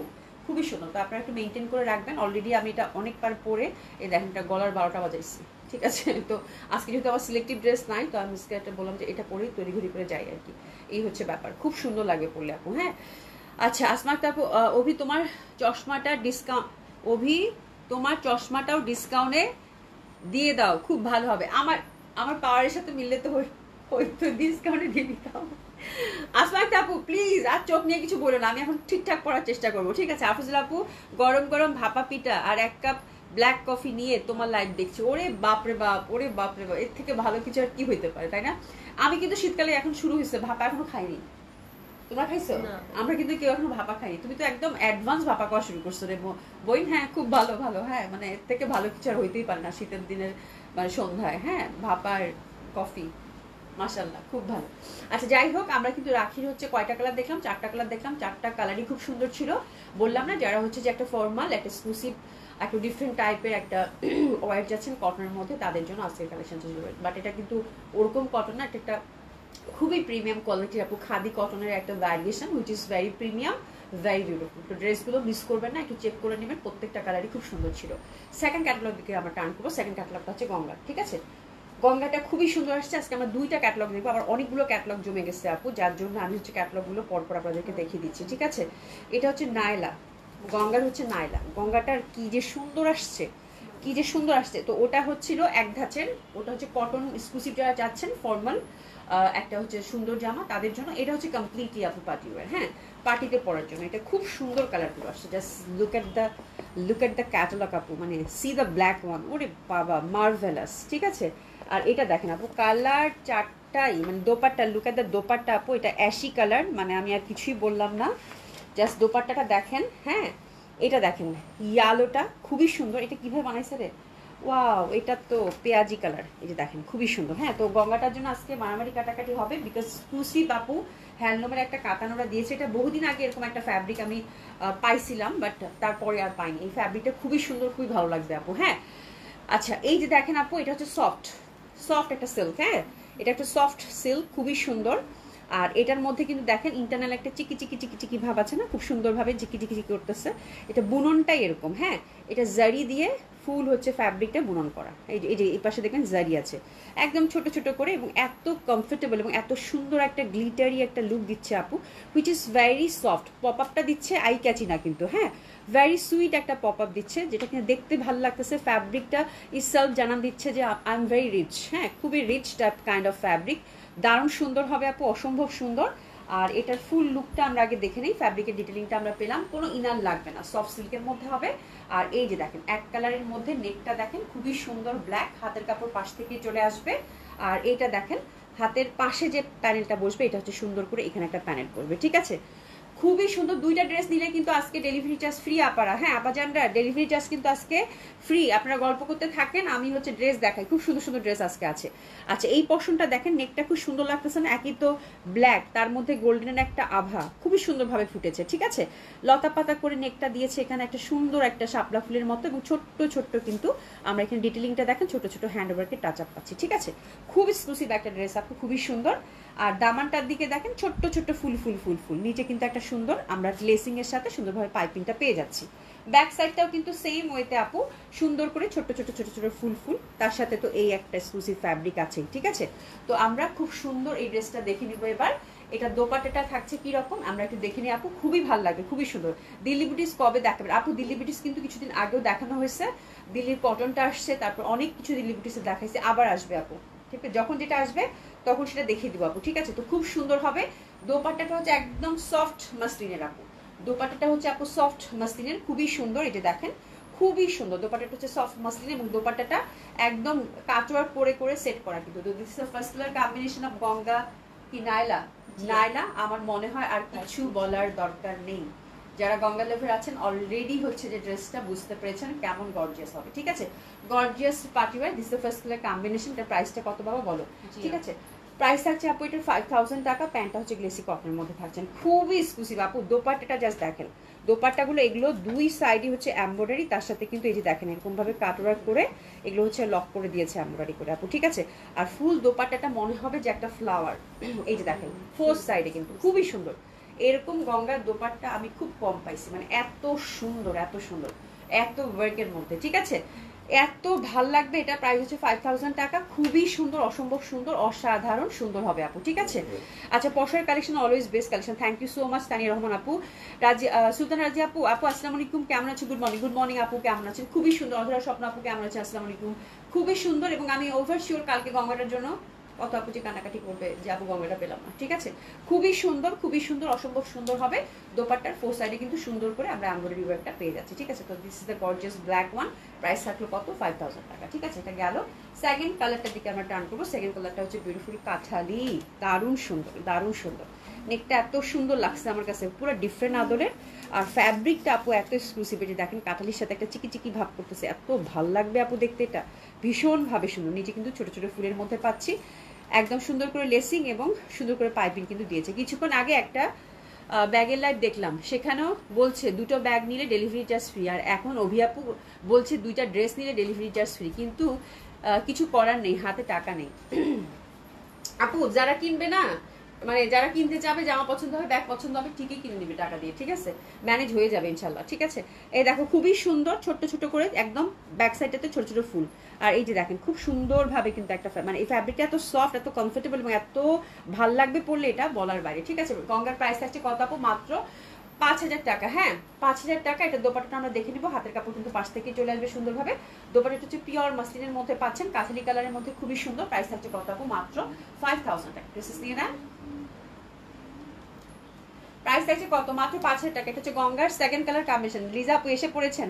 খুবই সুন্দর। তো আপনারা একটু মেনটেন করে রাখবেন। অলরেডি আমি এটা অনেকবার পরে এই দেখেন এটা গলার 12টা বাজাইছি। ঠিক আছে, তো আজকে যেহেতু আমার সিলেক্টিভ ড্রেস নাই, তো আমি একটা বললাম যে এটা পরেই তৈরি ঘড়ি করে যাই আর কি, এই হচ্ছে ব্যাপার। খুব সুন্দর লাগবে পরলে আপু। হ্যাঁ, আচ্ছা আসমা আপু, অভি তোমার চশমাটা ডিসকাউন্ট, অভি তোমার চশমাটাও ডিসকাউন্টে দিয়ে দাও, খুব ভালো হবে। আমার আমার পাওয়ারের সাথে মিললে তো হয়তো ডিসকাউন্টে দিয়ে দিতাম। আসমা আপু প্লিজ আর চোখ নিয়ে কিছু বলো না, আমি এখন ঠিকঠাক পড়ার চেষ্টা করবো। ঠিক আছে, আফজল আপু গরম গরম ভাপা পিঠা আর 1 কাপ ব্ল্যাক কফি নিয়ে তোমার লাইভ দেখছি। ওরে বাপরে বাপ, ওরে বাপরে বাপ, এর থেকে ভালো কিছু আর কি হইতে পারে, তাই না? আমি কিন্তু শীতকালে এখন শুরু হয়েছে, ভাপা এখনো খাইনি। তোমরা খাইছো? আমরা কিন্তু কেউ এখনো ভাপা খাইনি। তুমি তো একদম অ্যাডভান্স ভাপা খাওয়া শুরু করছো রে বই। হ্যাঁ, খুব ভালো ভালো। হ্যাঁ, মানে এর থেকে ভালো কিছু আর হইতেই পারে না শীতের দিনের মানে সন্ধ্যায়। হ্যাঁ, ভাপার কফি, মাশাআল্লাহ খুব ভালো। আচ্ছা যাই হোক, আমরা কিন্তু রাখির হচ্ছে কয়টা কালার দেখলাম? 4টা কালার দেখলাম, 4টা কালারই খুব সুন্দর ছিল। বললাম না, যারা হচ্ছে যে একটা ফর্মাল, একটা এক্সক্লুসিভ, একটা ডিফারেন্ট টাইপের একটা ওয়ার যাচ্ছেন কটনের মধ্যে, তাদের জন্য আজকের কালেকশন ছিল। বাট এটা কিন্তু ওরকম কটন না, একটা খুবই প্রিমিয়াম কোয়ালিটির আপু, খাদি কটনের একটা variation which is very premium, very beautiful. তো ড্রেসগুলো মিস করবেন না, একটু চেক করে নেবেন, প্রত্যেকটা কালারই খুব সুন্দর ছিল। সেকেন্ড ক্যাটালগ দিকে আমরা টার্ন করবো। সেকেন্ড ক্যাটালগটা হচ্ছে গঙ্গা। ঠিক আছে, গঙ্গাটা খুবই সুন্দর আসছে। আজকে আমরা 2টা ক্যাটালগ দেখবো, আবার অনেকগুলো ক্যাটালগ জমে গেছে আপু, যার জন্য আমি হচ্ছে ক্যাটালগুলো পরপর আপনাদেরকে দেখিয়ে দিচ্ছি। ঠিক আছে, এটা হচ্ছে নায়লা, গঙ্গার হচ্ছে নায়লা। গঙ্গাটার কি যে সুন্দর আসছে, কি যে সুন্দর আসছে। তো ওটা হচ্ছিল এক ধাঁচের, ওটা হচ্ছে কটন এক্সক্লুসিভ যারা চাচ্ছেন ফর্মাল একটা হচ্ছে সুন্দর জামা, তাদের জন্য এটা হচ্ছে কমপ্লিটলি আপু পার্টি ওয়্যার। হ্যাঁ, পার্টিতে পরার জন্য এটা খুব সুন্দর কালারগুলো আসছে। Just look at the catalogue আপু, মানে সি দ্য ব্ল্যাক ওয়ান, ওরে বাবা মার্ভেলাস। ঠিক আছে, আর এটা দেখেন আপু, কালার 4টাই, মানে dupatta, look at the dupatta আপু, এটা অ্যাশি কালার, মানে আমি আর কিছুই বললাম না, জাস্ট দোপাট্টাটা দেখেন। হ্যাঁ, এটা দেখেন ইয়ালোটা খুবই সুন্দর। এটা কিভাবে বানাইছে রে, ওয়াও, এটা তো পেঁয়াজি কালার, এই যে দেখেন খুবই সুন্দর। হ্যাঁ, তো গঙ্গাটার জন্য আজকে মারামারি কাটাকাটি হবে, বিকজ এক্সক্লুসিভ আপু হ্যান্ডলুমের একটা কাতানোরা দিয়েছে। এটা বহুদিন আগে এরকম একটা ফ্যাব্রিক আমি পাইছিলাম, বাট তারপরে আর পাইনি। এই ফ্যাব্রিকটা খুবই সুন্দর, খুবই ভালো লাগবে আপু। হ্যাঁ, আচ্ছা, এই যে দেখেন আপু, এটা হচ্ছে সফট সফট একটা সিল্ক। হ্যাঁ, এটা একটা সফট সিল্ক, খুবই সুন্দর। আর এটার মধ্যে কিন্তু দেখেন ইন্টারনাল একটা চিকি চিকি চিকি চিকি ভাব আছে না, খুব সুন্দরভাবে চিকি চিকি চিকি করতেছে। এটা বুননটাই এরকম। হ্যাঁ, এটা জারি দিয়ে ফুল হচ্ছে ফ্যাব্রিকটা বুনন করা। এই যে এই পাশে দেখবেন জারি আছে একদম ছোট ছোট করে, এবং এত কমফোর্টেবল এবং এত সুন্দর একটা গ্লিটারি একটা লুক দিচ্ছে আপু, which is very soft. Pop আপটা দিচ্ছে আই ক্যাচি না কিন্তু, হ্যাঁ, ভেরি সুইট একটা পপ আপ দিচ্ছে, যেটা কিনা দেখতে ভালো লাগতেছে। ফ্যাব্রিকটা ইটসেলফ জানান দিচ্ছে যে আই এম ভেরি রিচ। হ্যাঁ, খুবই rich type kind of fabric, দারুণ সুন্দর হবে আপু, অসম্ভব সুন্দর। আর এটার ফুল লুকটা আমরা আগে দেখে নিই। ফ্যাব্রিকের ডিটেলিংটা আমরা পেলাম, কোনো ইনার লাগবে না, সফট সিল্কের মধ্যে হবে। আর এই যে দেখেন এক কালারের মধ্যে নেকটা দেখেন খুবই সুন্দর ব্ল্যাক, হাতের কাপড় পাশ থেকে চলে আসবে। আর এইটা দেখেন হাতের পাশে যে প্যানেলটা বসবে, এটা হচ্ছে সুন্দর করে এখানে একটা প্যানেল পড়বে। ঠিক আছে, খুবই সুন্দর। দুইটা ড্রেস নিলে কিন্তু আজকে ডেলিভারি চার্জ ফ্রি আপারা। হ্যাঁ আপাজানরা, ডেলিভারি চার্জ কিন্তু আজকে ফ্রি। আপনারা গল্প করতে থাকেন, আমি হচ্ছে ড্রেস দেখাই। খুব সুন্দর সুন্দর ড্রেস আজকে আছে। আচ্ছা, এই পশনটা দেখেন, নেকটা খুব সুন্দর লাগতেছে না? একই তো ব্ল্যাক, তার মধ্যে গোল্ডেনের একটা আভা, খুবই সুন্দরভাবে ফুটেছে। ঠিক আছে, লতা পাতা করে নেকটা দিয়েছে, এখানে একটা সুন্দর একটা শাপলা ফুলের মতো, এবং ছোট্ট ছোট্ট কিন্তু আমরা এখানে ডিটেলিংটা দেখেন, ছোট ছোট হ্যান্ড ওভারকে টাচ আপ পাচ্ছি। ঠিক আছে, খুব এক্সক্লুসিভ একটা ড্রেস আপু, খুবই সুন্দর। আর দামানটার দিকে দেখেন ছোট্ট ছোট্ট ফুল ফুল ফুল ফুল, নিচে কিন্তু একটা সুন্দর আমরা লেসিং এর সাথে সুন্দরভাবে পাইপিংটা পেয়ে যাচ্ছি। ব্যাক সাইডটাও কিন্তু সেম ওয়েতে আপু, সুন্দর করে ছোট্ট ছোট ছোট ছোট ফুল ফুল, তার সাথে তো এই একটা এক্সক্লুসিভ ফ্যাব্রিক আছে। ঠিক আছে, তো আমরা খুব সুন্দর এই ড্রেসটা দেখে নিব এবার। এটা দোপাট্টাটা থাকছে কি রকম আমরা একটু দেখে নিই আপু, খুবই ভালো লাগবে, খুবই সুন্দর। দিল্লি বুটিস কবে দেখাবেন আপু? দিল্লি বুটিস কিন্তু কিছুদিন আগেও দেখানো হয়েছে, দিল্লির কটনটা আসছে, তারপর অনেক কিছু দিল্লি বুটিসে দেখাইছে, আবার আসবে আপু। ঠিক আছে, যখন যেটা আসবে তখন সেটা দেখিয়ে দিব আপু। ঠিক আছে, তো খুব সুন্দর হবে। দোপাট্টাটা হচ্ছে একদম সফট মাসলিনের আপু, দোপাট্টাটা হচ্ছে আপু সফট মাসলিনের, খুবই সুন্দর। এটা দেখেন খুবই সুন্দর, দোপাট্টাটা হচ্ছে সফট মাসলিন, এবং দোপাট্টাটা একদম কাটওয়ার্ক করে করে সেট করা। কিন্তু this is first colour combination of Ganga কি নাইলা। নাইলা আমার মনে হয় আর কিছু বলার দরকার নেই। যারা গঙ্গা লেভেল আছেন অলরেডি হচ্ছে যে ড্রেসটা বুঝতে পেরেছেন কেমন গর্জিয়াস হবে। ঠিক আছে, gorgeous party wear, this is first colour combination. এটার প্রাইসটা কত বাবা বলো? ঠিক আছে, প্রাইস থাকছে আপু এটার 5000 টাকা। প্যান্টটা হচ্ছে গ্লেসি কটনের মধ্যে থাকছেন, খুবই এক্সক্লুসিভ আপু। দোপাট্টাটা জাস্ট দেখেন, দোপাট্টাগুলো এগুলো দুই সাইডই হচ্ছে এমব্রয়ডারি, তার সাথে কিন্তু এই যে দেখেন এরকম ভাবে কাটওয়ার্ক করে এগুলো হচ্ছে লক করে দিয়েছে এমব্রয়ডারি করে আপু। ঠিক আছে, আর ফুল দোপাট্টাটা মনে হবে যে একটা ফ্লাওয়ার। এই যে দেখেন ফোর সাইডে কিন্তু খুবই সুন্দর। এরকম গঙ্গার দোপাট্টা আমি খুব কম পাইছি, মানে এত সুন্দর এত সুন্দর এত ওয়ার্কের মধ্যে। ঠিক আছে, এত ভাল লাগবে। এটা প্রাইস হচ্ছে 5000 টাকা, খুবই সুন্দর, অসম্ভব সুন্দর, অসাধারণ সুন্দর হবে আপু। ঠিক আছে, আচ্ছা, Poshar collection always best collection. Thank you so much Tania Rahman আপু। রাজি সুলতান রাজি আপু, আপু আসসালামু আলাইকুম, কেমন আছো? গুড মর্নিং, গুড মর্নিং আপু, কেমন আছেন? খুবই সুন্দর। অধরা স্বপ্ন আপু কেমন আছেন? আসসালামু আলাইকুম, খুবই সুন্দর। এবং আমি ওভার শিওর কালকে গঙ্গাটার জন্য কত আপু যে কান্নাকাটি করবে যে আপু গঙ্গাটা পেলাম না। ঠিক আছে, খুবই সুন্দর, খুবই সুন্দর, অসম্ভব সুন্দর হবে। দোপাট্টার ফোর সাইডে কিন্তু সুন্দর করে আমরা এমব্রয়ডারি ওয়ার্কটা পেয়ে যাচ্ছি। ঠিক আছে, তো this is the gorgeous black one. Price থাকলো কত? 5000 টাকা। ঠিক আছে, এটা গেল। সেকেন্ড কালারটার দিকে আমরা টার্ন করবো। সেকেন্ড কালারটা হচ্ছে বিউটিফুল কাঠালি, দারুণ সুন্দর, দারুণ সুন্দর। নেকটা এত সুন্দর লাগছে আমার কাছে, পুরো ডিফারেন্ট আদলের। আর ফ্যাব্রিকটা আপু এত এক্সক্লুসিভিটি, দেখেন কাঠালির সাথে একটা চিকি চিকি ভাব করতেছে, এত ভাল লাগবে আপু দেখতে। এটা ভীষণভাবে সুন্দর। নিচে কিন্তু ছোট ছোট ফুলের মধ্যে পাচ্ছি, একদম সুন্দর করে লেসিং এবং সুন্দর করে পাইপিং কিন্তু দিয়েছে। কিছুক্ষণ আগে একটা ব্যাগের লাইভ দেখলাম, সেখানেও বলছে দুটো ব্যাগ নিলে ডেলিভারি চার্জ ফ্রি, আর এখন অভিয়াপু বলছে দুইটা ড্রেস নিলে ডেলিভারি চার্জ ফ্রি। কিন্তু কিছু করার নেই, হাতে টাকা নেই আপু। যারা কিনবে না, মানে যারা কিনতে যাবে, জামা পছন্দ হবে, ব্যাগ পছন্দ হবে, ঠিকই কিনে নিবে টাকা দিয়ে। ঠিক আছে, ম্যানেজ হয়ে যাবে ইনশাল্লাহ। ঠিক আছে, এই দেখো খুবই সুন্দর, ছোট্ট ছোট করে একদম ব্যাক সাইডটাতে ছোট ছোট ফুল। আর এই যে দেখেন খুব সুন্দরভাবে কিন্তু একটা মানে এই ফ্যাব্রিকটা এত সফট, এত কমফোর্টেবল এবং এত ভাল লাগবে পরলে, এটা বলার বাইরে। ঠিক আছে, গঙ্গার প্রাইস থাকছে কত আপু? মাত্র 5000 টাকা। হ্যাঁ, 5000 টাকা। এটা দোপাট্টাটা আমরা দেখে নিব, হাতের কাপড় কিন্তু পাশ থেকে চলে আসবে সুন্দরভাবে। দোপাট্টাটা হচ্ছে পিওর মাসলিনের মধ্যে পাচ্ছেন, কাঠালি কালারের মধ্যে, খুবই সুন্দর। প্রাইস থাকছে কত আপু? মাত্র 5000 টাকা। ড্রেসেস নিয়ে নেন, প্রাইস থাকছে কত? মাত্র 5000 টাকা। এটা হচ্ছে গঙ্গার সেকেন্ড কালার কম্বিনেশন। লিজা আপু এসে পড়েছেন,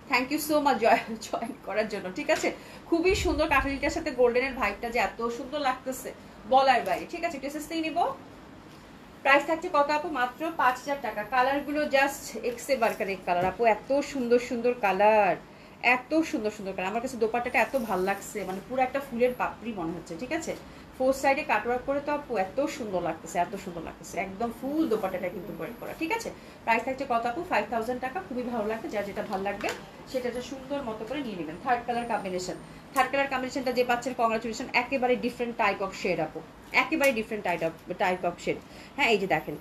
thank you so much join করার জন্য। ঠিক আছে, খুবই সুন্দর। কাঠালিটার সাথে গোল্ডেনের ভাইবটা যে এত সুন্দর লাগতেছে বলার বাইরে। ঠিক আছে, ড্রেসেস নিয়ে নিব। প্রাইস থাকছে কত আপু? মাত্র 5000 টাকা। কালারগুলো জাস্ট এক্সে বারকার এক কালার আপু, এত সুন্দর সুন্দর কালার, এত সুন্দর সুন্দর কালার। আমার কাছে দোপাট্টাটা এত ভালো লাগছে, মানে পুরো একটা ফুলের পাপড়ি মনে হচ্ছে, ঠিক আছে। ফোর সাইডে কাটওয়ার্ক করে তো আপু এত সুন্দর লাগতেছে, এত সুন্দর লাগতেছে, একদম ফুল দোপাট্টাটা কিন্তু ওয়ার্ক করা, ঠিক আছে। প্রাইস থাকছে কত আপু? 5000 টাকা। খুবই ভালো লাগবে, যার যেটা ভালো লাগবে সেটা সুন্দর মতো করে নিয়ে নেবেন। থার্ড কালার কম্বিনেশনটা যে পাচ্ছেন কংগ্রাচুলেশন, একেবারে ডিফারেন্ট টাইপ অফ শেড আপু, একেবারে ডিফারেন্ট টাইপ অফ শেড। হ্যাঁ এই যে দেখেন,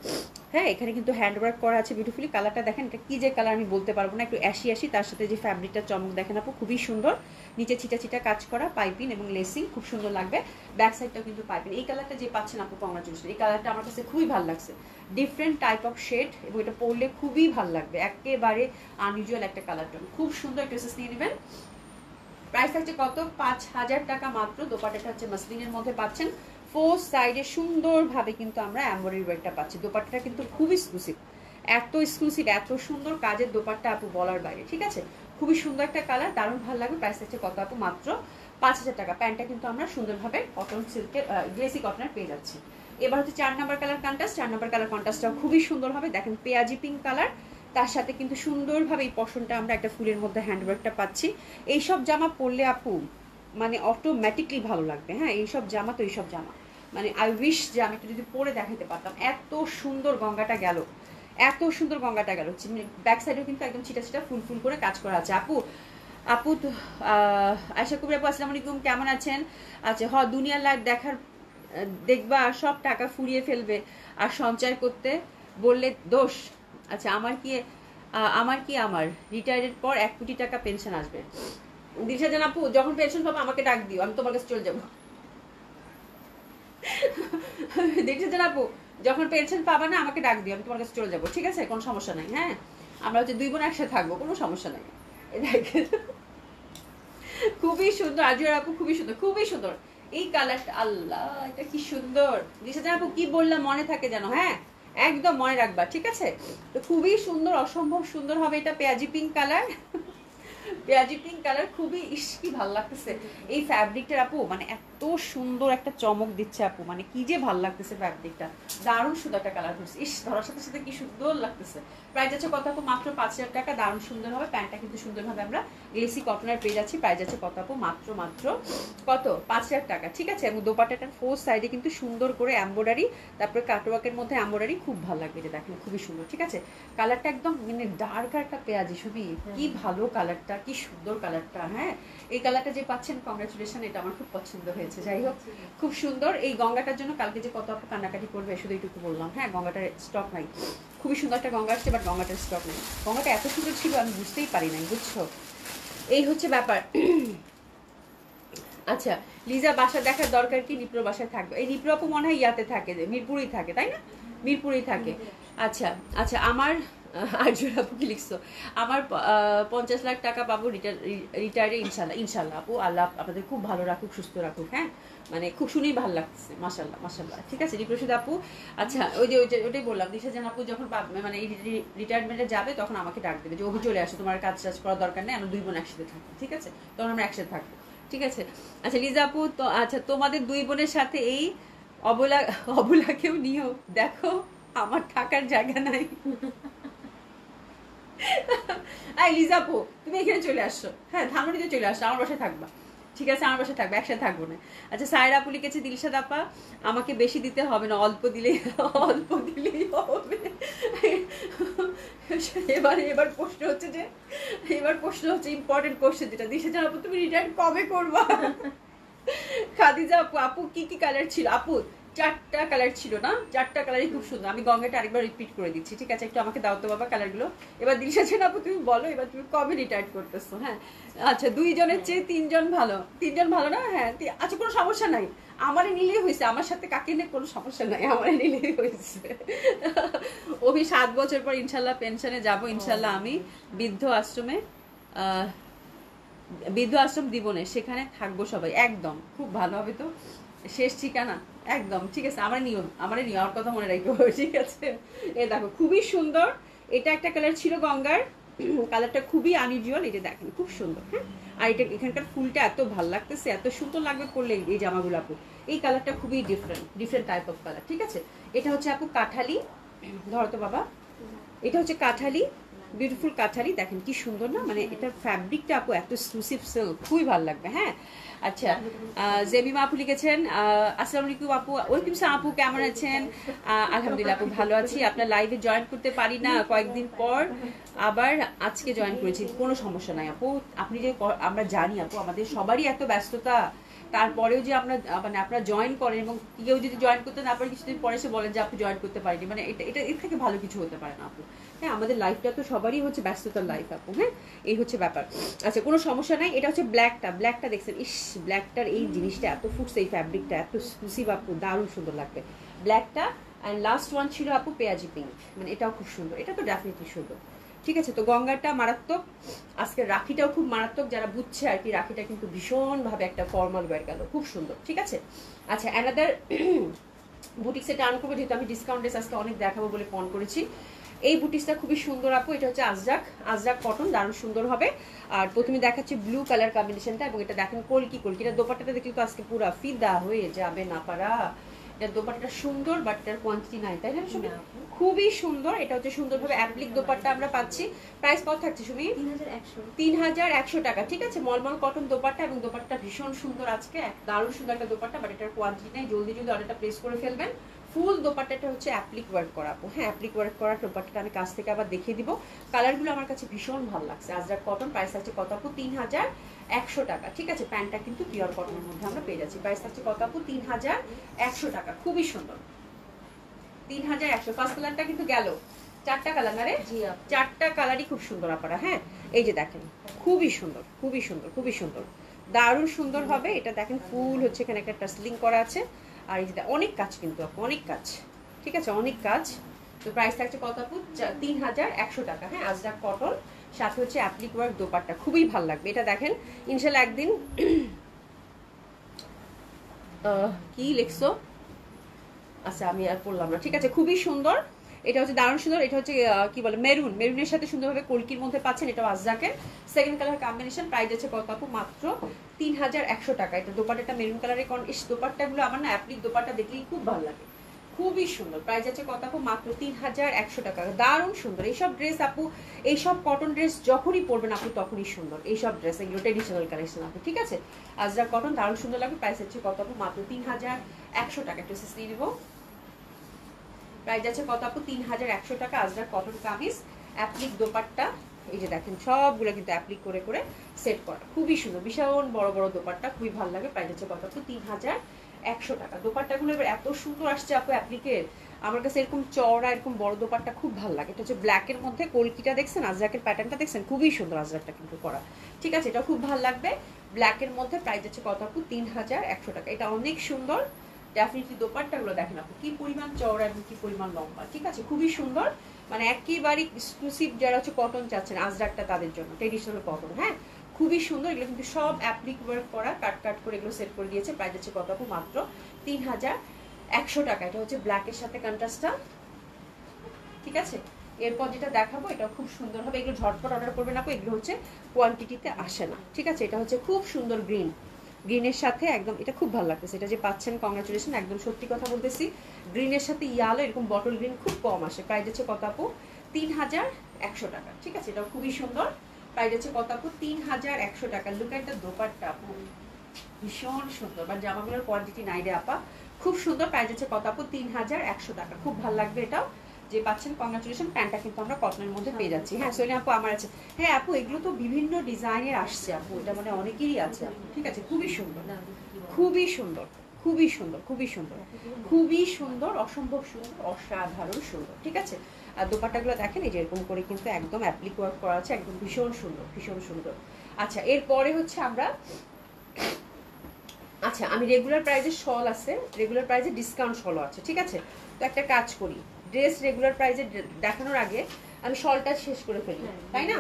হ্যাঁ এখানে কিন্তু হ্যান্ডওয়ার্ক করা আছে বিউটিফুলি। কালারটা দেখেন, এটা কি যে কালার আমি বলতে পারবো না, একটু অ্যাশি অ্যাশি, তার সাথে যে ফ্যাব্রিকটা চমক দেখেন আপু, খুবই সুন্দর। নিচে ছিটা ছিটা কাজ করা, পাইপিং এবং লেসিং, খুব সুন্দর লাগবে। ব্যাক সাইডটাও কিন্তু পাইপিং। এই কালারটা যে পাচ্ছেন আপু কংগ্রাচুলেশন, এই কালারটা আমার কাছে খুবই ভালো লাগছে, ডিফারেন্ট টাইপ অফ শেড, এবং এটা পরলে খুবই ভালো লাগবে, একেবারে আনইউজুয়াল একটা কালার টোন, খুব সুন্দর। ড্রেসেস নিয়ে নেবেন। প্রাইস থাকছে কত? 5000 টাকা মাত্র। দোপাট্টাটা হচ্ছে মাসলিনের মধ্যে পাচ্ছেন, ফোর সাইডে সুন্দরভাবে কিন্তু আমরা এমব্রয়ডারি ওয়ার্কটা পাচ্ছি। দোপাট্টাটা কিন্তু খুব এক্সক্লুসিভ, এত এক্সক্লুসিভ, এত সুন্দর কাজের দোপাট্টা আপু বলার বাইরে, ঠিক আছে। খুবই সুন্দর একটা কালার, দারুণ ভালো লাগবে। প্রাইস থাকছে কত আপু? মাত্র 5000 টাকা। প্যান্টটা কিন্তু আমরা সুন্দরভাবে কটন সিল্কের গ্লেসি কটনের পেয়ে যাচ্ছি। এবার হচ্ছে 4 number colour contrast. 4 number colour কন্ট্রাস্টটাও খুবই সুন্দর হবে, দেখেন পেঁয়াজি পিঙ্ক কালার, তার সাথে কিন্তু সুন্দরভাবে এই পশনটা আমরা একটা ফুলের মধ্যে হ্যান্ডওয়ার্কটা পাচ্ছি। এইসব জামা পরলে আপু মানে অটোমেটিকলি ভালো লাগবে। হ্যাঁ এইসব জামা তো এইসব জামা মানে আই উইশ যে আমি একটু যদি পরে দেখাতে পারতাম, এত সুন্দর গঙ্গাটা গেল, এত সুন্দর গঙ্গাটা গেল। ব্যাক সাইডেও কিন্তু একদম ছিটা ছিটা ফুল ফুল করে কাজ করা আছে। আপু তো আয়শা কবির আপু আসসালামু আলাইকুম, কেমন আছেন? আচ্ছা দুনিয়ার লাইভ দেখবা আর সব টাকা ফুরিয়ে ফেলবে, আর সঞ্চয় করতে বললে দোষ। আচ্ছা আমার রিটায়ারের পর 1 কোটি টাকা পেনশন আসবে। দিশা জান আপু, যখন পেনশন পাবো আমাকে ডাক দিও, আমি তোমার কাছে চলে যাবো। দিশা জান আপু, যখন পেনশন পাবা না আমাকে ডাক দিও, আমি তোমার কাছে চলে যাবো, ঠিক আছে, কোনো সমস্যা নাই। হ্যাঁ আমরা হচ্ছে 2 বোন একসাথে থাকবো, কোনো সমস্যা নাই। খুবই সুন্দর আজিয়ার আপু, খুবই সুন্দর, খুবই সুন্দর এই কালারটা। আল্লাহ এটা কি সুন্দর। দিশা জান আপু কি বললাম মনে থাকে যেন, হ্যাঁ একদম মনে রাখবা, ঠিক আছে। তো খুবই সুন্দর, অসম্ভব সুন্দর হবে এটা। পেঁয়াজি পিঙ্ক কালার, পেঁয়াজি পিঙ্ক কালার, খুবই ইস কি ভালো লাগতেছে এই ফ্যাব্রিকটার আপু, মানে এত সুন্দর একটা চমক দিচ্ছে আপু, মানে কি যে ভালো লাগতেছে ফ্যাব্রিকটা, দারুণ সুন্দর একটা কালার করছে, ইস ধরার সাথে সাথে কি সুন্দর লাগতেছে। প্রাইস আছে কত আপু? মাত্র 5000 টাকা। দারুণ সুন্দর হবে, প্যান্টটা কিন্তু সুন্দরভাবে আমরা গ্লেসি কটনের পেয়ে যাচ্ছি। প্রাইস আছে কত আপু? মাত্র কত? 5000 টাকা, ঠিক আছে। এবং দোপাট্টাটার ফোর সাইডে কিন্তু সুন্দর করে এমব্রয়ডারি, তারপরে কাটওয়ার্কের মধ্যে এমব্রয়ডারি, খুব ভালো লাগবে এটা, দেখেন খুবই সুন্দর, ঠিক আছে। কালারটা একদম মানে ডার্ক একটা পেঁয়াজি, ছবি কি ভালো কালারটা, কি সুন্দর কালারটা। হ্যাঁ এই কালারটা যে পাচ্ছেন কংগ্রাচুলেশন, এটা আমার খুব পছন্দ হয়েছে। যাই হোক খুব সুন্দর। এই গঙ্গাটার জন্য কালকে যে কত আপু কান্নাকাটি করবে শুধু এইটুকু বললাম। হ্যাঁ গঙ্গাটার স্টক নাই, খুবই সুন্দর একটা গঙ্গা আসছে, বাট গঙ্গাটার স্টক নেই। গঙ্গাটা এত সুন্দর ছিল আমি বুঝতেই পারি নাই, বুঝছো, এই হচ্ছে ব্যাপার। আচ্ছা লিজা বাসা দেখার দরকার কি? নিপ্র বাসায় থাকবে। এই নিপ্র আপু মনে হয় ইয়াতে থাকে, মিরপুরেই থাকে, তাই না? মিরপুরেই থাকে। আচ্ছা আচ্ছা আমার আর্জুন আপু কি লিখছো? আমার 50 লাখ টাকা পাবো রিটায়ারে ইনশাল্লাহ। ইনশাল্লাহ আপু, আল্লাহ আপনাদের খুব ভালো রাখুক, সুস্থ রাখুক। হ্যাঁ মানে খুব শুনেই ভালো লাগছে, মাশাল্লাহ মাশাল্লাহ, ঠিক আছে। রিপ্রসিদ আপু, আচ্ছা ওইটাই বললাম, দিশা জান আপু যখন মানে এই রিটায়ারমেন্টে যাবে তখন আমাকে ডাক দেবে যে অভি চলে আসো, তোমার কাজ টাজ করার দরকার নেই, আমরা 2 বোন একসাথে থাকবো, ঠিক আছে, তখন আমরা একসাথে থাকবো, ঠিক আছে। আচ্ছা লিজা আপু, তো আচ্ছা তোমাদের 2 বোনের সাথে এই অবলাকেও নিও, দেখো আমার থাকার জায়গা নাই। লিজা আপু তুমি এখানে চলে আসছো, হ্যাঁ ধানমন্ডিতে চলে আসছো, আমার বাসায় থাকবা, ঠিক আছে, আমার বাসায় থাকবে, একসাথে থাকবো না। আচ্ছা সায়রা আপু লিখেছে, দিলশাদ আপা আমাকে বেশি দিতে হবে না, অল্প দিলেই হবে। এবার প্রশ্ন হচ্ছে ইম্পর্টেন্ট কোশ্চেন, যেটা দিশা আপু তুমি রিটায়ার কবে করবা? খাদিজা আপু কি কি কালার ছিল? আপু 4টা কালার ছিল না? 4টা কালারই খুব সুন্দর। আমি গঙ্গাটা আরেকবার রিপিট করে দিচ্ছি, ঠিক আছে, একটু আমাকে দাও তো বাবা কালারগুলো। এবার দিলশা জান আপু তুমি বলো, এবার তুমি কবে রিটায়ার করতেছো? হ্যাঁ আচ্ছা 2 জনের চেয়ে 3 জন ভালো, 3 জন ভালো না? হ্যাঁ আচ্ছা কোনো সমস্যা নাই, আমারে নিলেই হয়েছে, আমার সাথে কাকে নিয়ে কোনো সমস্যা নাই, আমারে নিলেই হয়েছে। অভি 7 বছর পর ইনশাল্লাহ পেনশনে যাবো, ইনশাল্লাহ আমি বৃদ্ধ আশ্রম দিবনে সেখানে থাকবো সবাই, একদম খুব ভালো হবে। তো শেষ ঠিকানা একদম ঠিক আছে, আমার নিয়ম আমার কথা মনে রাখবো, ঠিক আছে। এ দেখো খুবই সুন্দর, এটা একটা কালার ছিল গঙ্গার, কালারটা খুবই আনইউজুয়াল, এটা দেখেন খুব সুন্দর। হ্যাঁ আর এটা এখানকার ফুলটা এত ভালো লাগতেছে, এত সুন্দর লাগবে পরলে এই জামাগুলো আপু। এই কালারটা খুবই ডিফারেন্ট টাইপ অফ কালার, ঠিক আছে। এটা হচ্ছে আপু কাঠালি, ধরো তো বাবা, এটা হচ্ছে কাঠালি, বিউটিফুল কাঠারি, দেখেন কি সুন্দর না, মানে এটার ফ্যাব্রিকটা আপু এত এক্সক্লুসিভ সিল্ক, খুবই ভালো লাগবে। হ্যাঁ আচ্ছা, জেমিমা আপু লিখেছেন আসসালামু আলাইকুম আপু, ওয়েলকাম আপু, কেমন আছেন? আলহামদুলিল্লাহ আপু ভালো আছি, আপনার লাইভে জয়েন করতে পারি না কয়েকদিন পর, আবার আজকে জয়েন করেছি, কোনো সমস্যা নাই আপু। আপনি যে, আমরা জানি আপু আমাদের সবারই এত ব্যস্ততা, তারপরেও যে আমরা মানে আপনারা জয়েন করেন, এবং কেউ যদি জয়েন করতে না পারে কিছুদিন পরে এসে বলেন যে আপু জয়েন করতে পারিনি, মানে এটা এটা এর থেকে ভালো কিছু হতে পারে না আপু। হ্যাঁ, আমাদের লাইফটা তো সবারই হচ্ছে ব্যস্ততার লাইফ আপু। হ্যাঁ, এই হচ্ছে ব্যাপার। আচ্ছা, কোনো সমস্যা নাই। এটা হচ্ছে ব্ল্যাকটা দেখছেন, ইস ব্ল্যাকটার এই জিনিসটা এত ফুটছে, এই ফ্যাব্রিকটা এত এক্সক্লুসিভ আপু, দারুণ সুন্দর লাগবে ব্ল্যাকটা। অ্যান্ড লাস্ট ওয়ান ছিল আপু পেঁয়াজি পিঙ্ক, মানে এটাও খুব সুন্দর, এটা তো ডেফিনেটলি সুন্দর। ঠিক আছে, তো গঙ্গাটা মারাত্মক, আজকের রাখিটাও খুব মারাত্মক, যারা বুঝছে আর কি, রাখিটা কিন্তু ভীষণভাবে একটা ফর্মাল ওয়্যার গেল, খুব সুন্দর। ঠিক আছে, আচ্ছা অ্যানাদার বুটিক্সে টার্ন করবো, যেহেতু আমি ডিসকাউন্ট ড্রেস আজকে অনেক দেখাবো বলে ফোন করেছি। এই বুটিক্সটা খুবই সুন্দর আপু, এটা হচ্ছে আজরাক কটন, দারুণ সুন্দর হবে। আর প্রথমে দেখাচ্ছি ব্লু কালার কম্বিনেশনটা, এবং এটা দেখেন কলকিটা দোপাট্টাটা দেখলে তো আজকে পুরো ফিদা হয়ে যাবে না পারা। এটার দোপাট্টাটা সুন্দর, বাট এটার কোয়ান্টিটি নাই, তাই না সুমি? খুবই সুন্দর, এটা হচ্ছে সুন্দরভাবে অ্যাপ্লিক দোপাট্টা আমরা পাচ্ছি। প্রাইস কত থাকছে সুমি? 3100 টাকা। ঠিক আছে, মলমল কটন দোপাট্টা, এবং দোপাট্টা ভীষণ সুন্দর, আজকে দারুণ সুন্দর একটা দোপাট্টা, বাট এটার কোয়ান্টিটি নাই, জলদি অর্ডারটা প্লেস করে ফেলবেন। ফুল দোপাট্টাটা হচ্ছে অ্যাপ্লিক ওয়ার্ক করা আপু। হ্যাঁ, অ্যাপ্লিক ওয়ার্ক করা দোপাট্টাটা আমি কাছ থেকে আবার দেখিয়ে দিব। কালারগুলো আমার কাছে ভীষণ ভালো লাগছে। আজরাক কটন, প্রাইস আছে কত আপু? 3100 টাকা। ঠিক আছে, প্যান্টটা কিন্তু পিওর কটনের মধ্যে আমরা পেয়ে যাচ্ছি। প্রাইস আছে কত আপু? 3100 টাকা। খুবই সুন্দর, 3100। ফার্স্ট কালারটা কিন্তু গেল, চারটা কালার না রে? চারটা কালারই খুব সুন্দর আপনারা। হ্যাঁ, এই যে দেখেন, খুবই সুন্দর, খুবই সুন্দর, খুবই সুন্দর, দারুণ সুন্দর হবে। এটা দেখেন ফুল হচ্ছে, এখানে একটা টাসলিং করা আছে, আর এই যে অনেক কাজ কিন্তু আপু, অনেক কাজ। ঠিক আছে, অনেক কাজ। তো প্রাইস থাকছে কত আপু? 3100 টাকা। হ্যাঁ, আজরাক কটন, সাথে হচ্ছে অ্যাপ্লিক ওয়ার্ক দোপাট্টা, খুবই ভালো লাগবে। এটা দেখেন ইনশাল্লাহ একদিন কি লিখছো? আচ্ছা, আমি আর পড়লাম না। ঠিক আছে, খুবই সুন্দর, এটা হচ্ছে দারুণ সুন্দর। এটা হচ্ছে কি বলে, মেরুনের সাথে সুন্দরভাবে কলকির মধ্যে পাচ্ছেন। এটা আজরাকের সেকেন্ড কালার কম্বিনেশন। প্রাইস আছে কত আপু? মাত্র 3100 টাকা। এটা দোপাট্টাটা মেরুন কালারের, কারণ এই দোপাট্টাগুলো আমার না অ্যাপ্লিক দোপাট্টা দেখলেই খুব ভালো লাগে, খুবই সুন্দর। প্রাইস আছে কত আপু? মাত্র 3100 টাকা। দারুণ সুন্দর এইসব ড্রেস আপু, এইসব কটন ড্রেস যখনই পরবেন আপু তখনই সুন্দর এইসব ড্রেস, এগুলো ট্রেডিশনাল কালেকশন আপু। ঠিক আছে, আজরাক কটন দারুণ সুন্দর লাগবে। প্রাইস হচ্ছে কত আপু? মাত্র 3100 টাকা। একটু দিয়ে দিব। প্রাইস আছে কত আপু? 3100 টাকা। আজরাক কটন কামিজ, অ্যাপ্লিক দোপাট্টা, এই যে দেখেন সবগুলো কিন্তু অ্যাপ্লিক করে করে সেট করা, খুবই সুন্দর, ভীষণ বড় বড় দোপাট্টা, খুবই ভালো লাগে। প্রাইস আছে কত আপু? 3100 টাকা। দোপাট্টাগুলো এবার এত সুন্দর আসছে আপু অ্যাপ্লিকের, আমার কাছে এরকম চওড়া এরকম বড় দোপাট্টা খুব ভালো লাগে। এটা হচ্ছে ব্ল্যাকের মধ্যে কলকিটা দেখছেন, আজরাকের প্যাটার্নটা দেখছেন, খুবই সুন্দর আজরাকটা কিন্তু করা। ঠিক আছে, এটা খুব ভালো লাগবে ব্ল্যাকের মধ্যে। প্রাইস আছে কত আপু? 3100 টাকা। এটা অনেক সুন্দর, ডেফিনেটলি দোপাট্টাগুলো দেখেন আপু কি পরিমাণ চওড়া এবং কি পরিমাণ লম্বা। ঠিক আছে, খুবই সুন্দর, মানে একেবারে এক্সক্লুসিভ যারা হচ্ছে কটন চাচ্ছেন আজরাকটা তাদের জন্য, ট্রেডিশনাল কটন। হ্যাঁ, খুবই সুন্দর, এগুলো কিন্তু সব অ্যাপ্লিক ওয়ার্ক করা, কাট করে এগুলো সেট করে দিয়েছে। প্রাইস হচ্ছে কত আপু? মাত্র 3100 টাকা। এটা হচ্ছে ব্ল্যাকের সাথে কন্ট্রাস্টটা। ঠিক আছে, এরপর যেটা দেখাবো এটা খুব সুন্দর হবে, এগুলো ঝটপট অর্ডার করবেন আপু, এগুলো হচ্ছে কোয়ান্টিটিতে আসে না। ঠিক আছে, এটা হচ্ছে খুব সুন্দর গ্রিনের সাথে একদম, এটা খুব ভালো লাগতেছে, এটা যে পাচ্ছেন কংগ্রাচুলেশন, একদম সত্যি কথা বলতেছি। গ্রিনের সাথে ইয়ালো এরকম বটল গ্রিন খুব কম আসে। প্রাইস হচ্ছে কত আপু? 3100 টাকা। ঠিক আছে, এটা খুবই সুন্দর। প্রাইস হচ্ছে কত আপু? 3100 টাকা। লুক এট দ্য দোপাট্টা আপু, ভীষণ সুন্দর, বাট জামাগুলোর কোয়ান্টিটি নাই রে আপা, খুব সুন্দর। প্রাইস হচ্ছে কত আপু? 3100 টাকা। খুব ভালো লাগবে এটাও, যে পাচ্ছেন কংগ্রাচুলেশন। প্যান্টটা কিন্তু আমরা কটনের মধ্যে পেয়ে যাচ্ছি। হ্যাঁ সোনিয়া আপু আমার আছে। হ্যাঁ আপু, এগুলো তো বিভিন্ন ডিজাইনের আসছে আপু, এটা মানে অনেকেরই আছে আপু। ঠিক আছে, খুবই সুন্দর, খুবই সুন্দর, খুবই সুন্দর, খুবই সুন্দর, খুবই সুন্দর, অসম্ভব সুন্দর, অসাধারণ সুন্দর। ঠিক আছে, আর দোপাট্টাগুলো দেখেন এই যে এরকম করে কিন্তু একদম অ্যাপ্লিক ওয়ার্ক করা আছে, একদম ভীষণ সুন্দর, ভীষণ সুন্দর। আচ্ছা, এরপরে হচ্ছে আমরা, আচ্ছা আমি রেগুলার প্রাইজে শল আছে, রেগুলার প্রাইজে ডিসকাউন্ট শলও আছে। ঠিক আছে, তো একটা কাজ করি, ড্রেস রেগুলার প্রাইজে দেখানোর আগে আমি শলটা শেষ করে ফেলি, তাই না?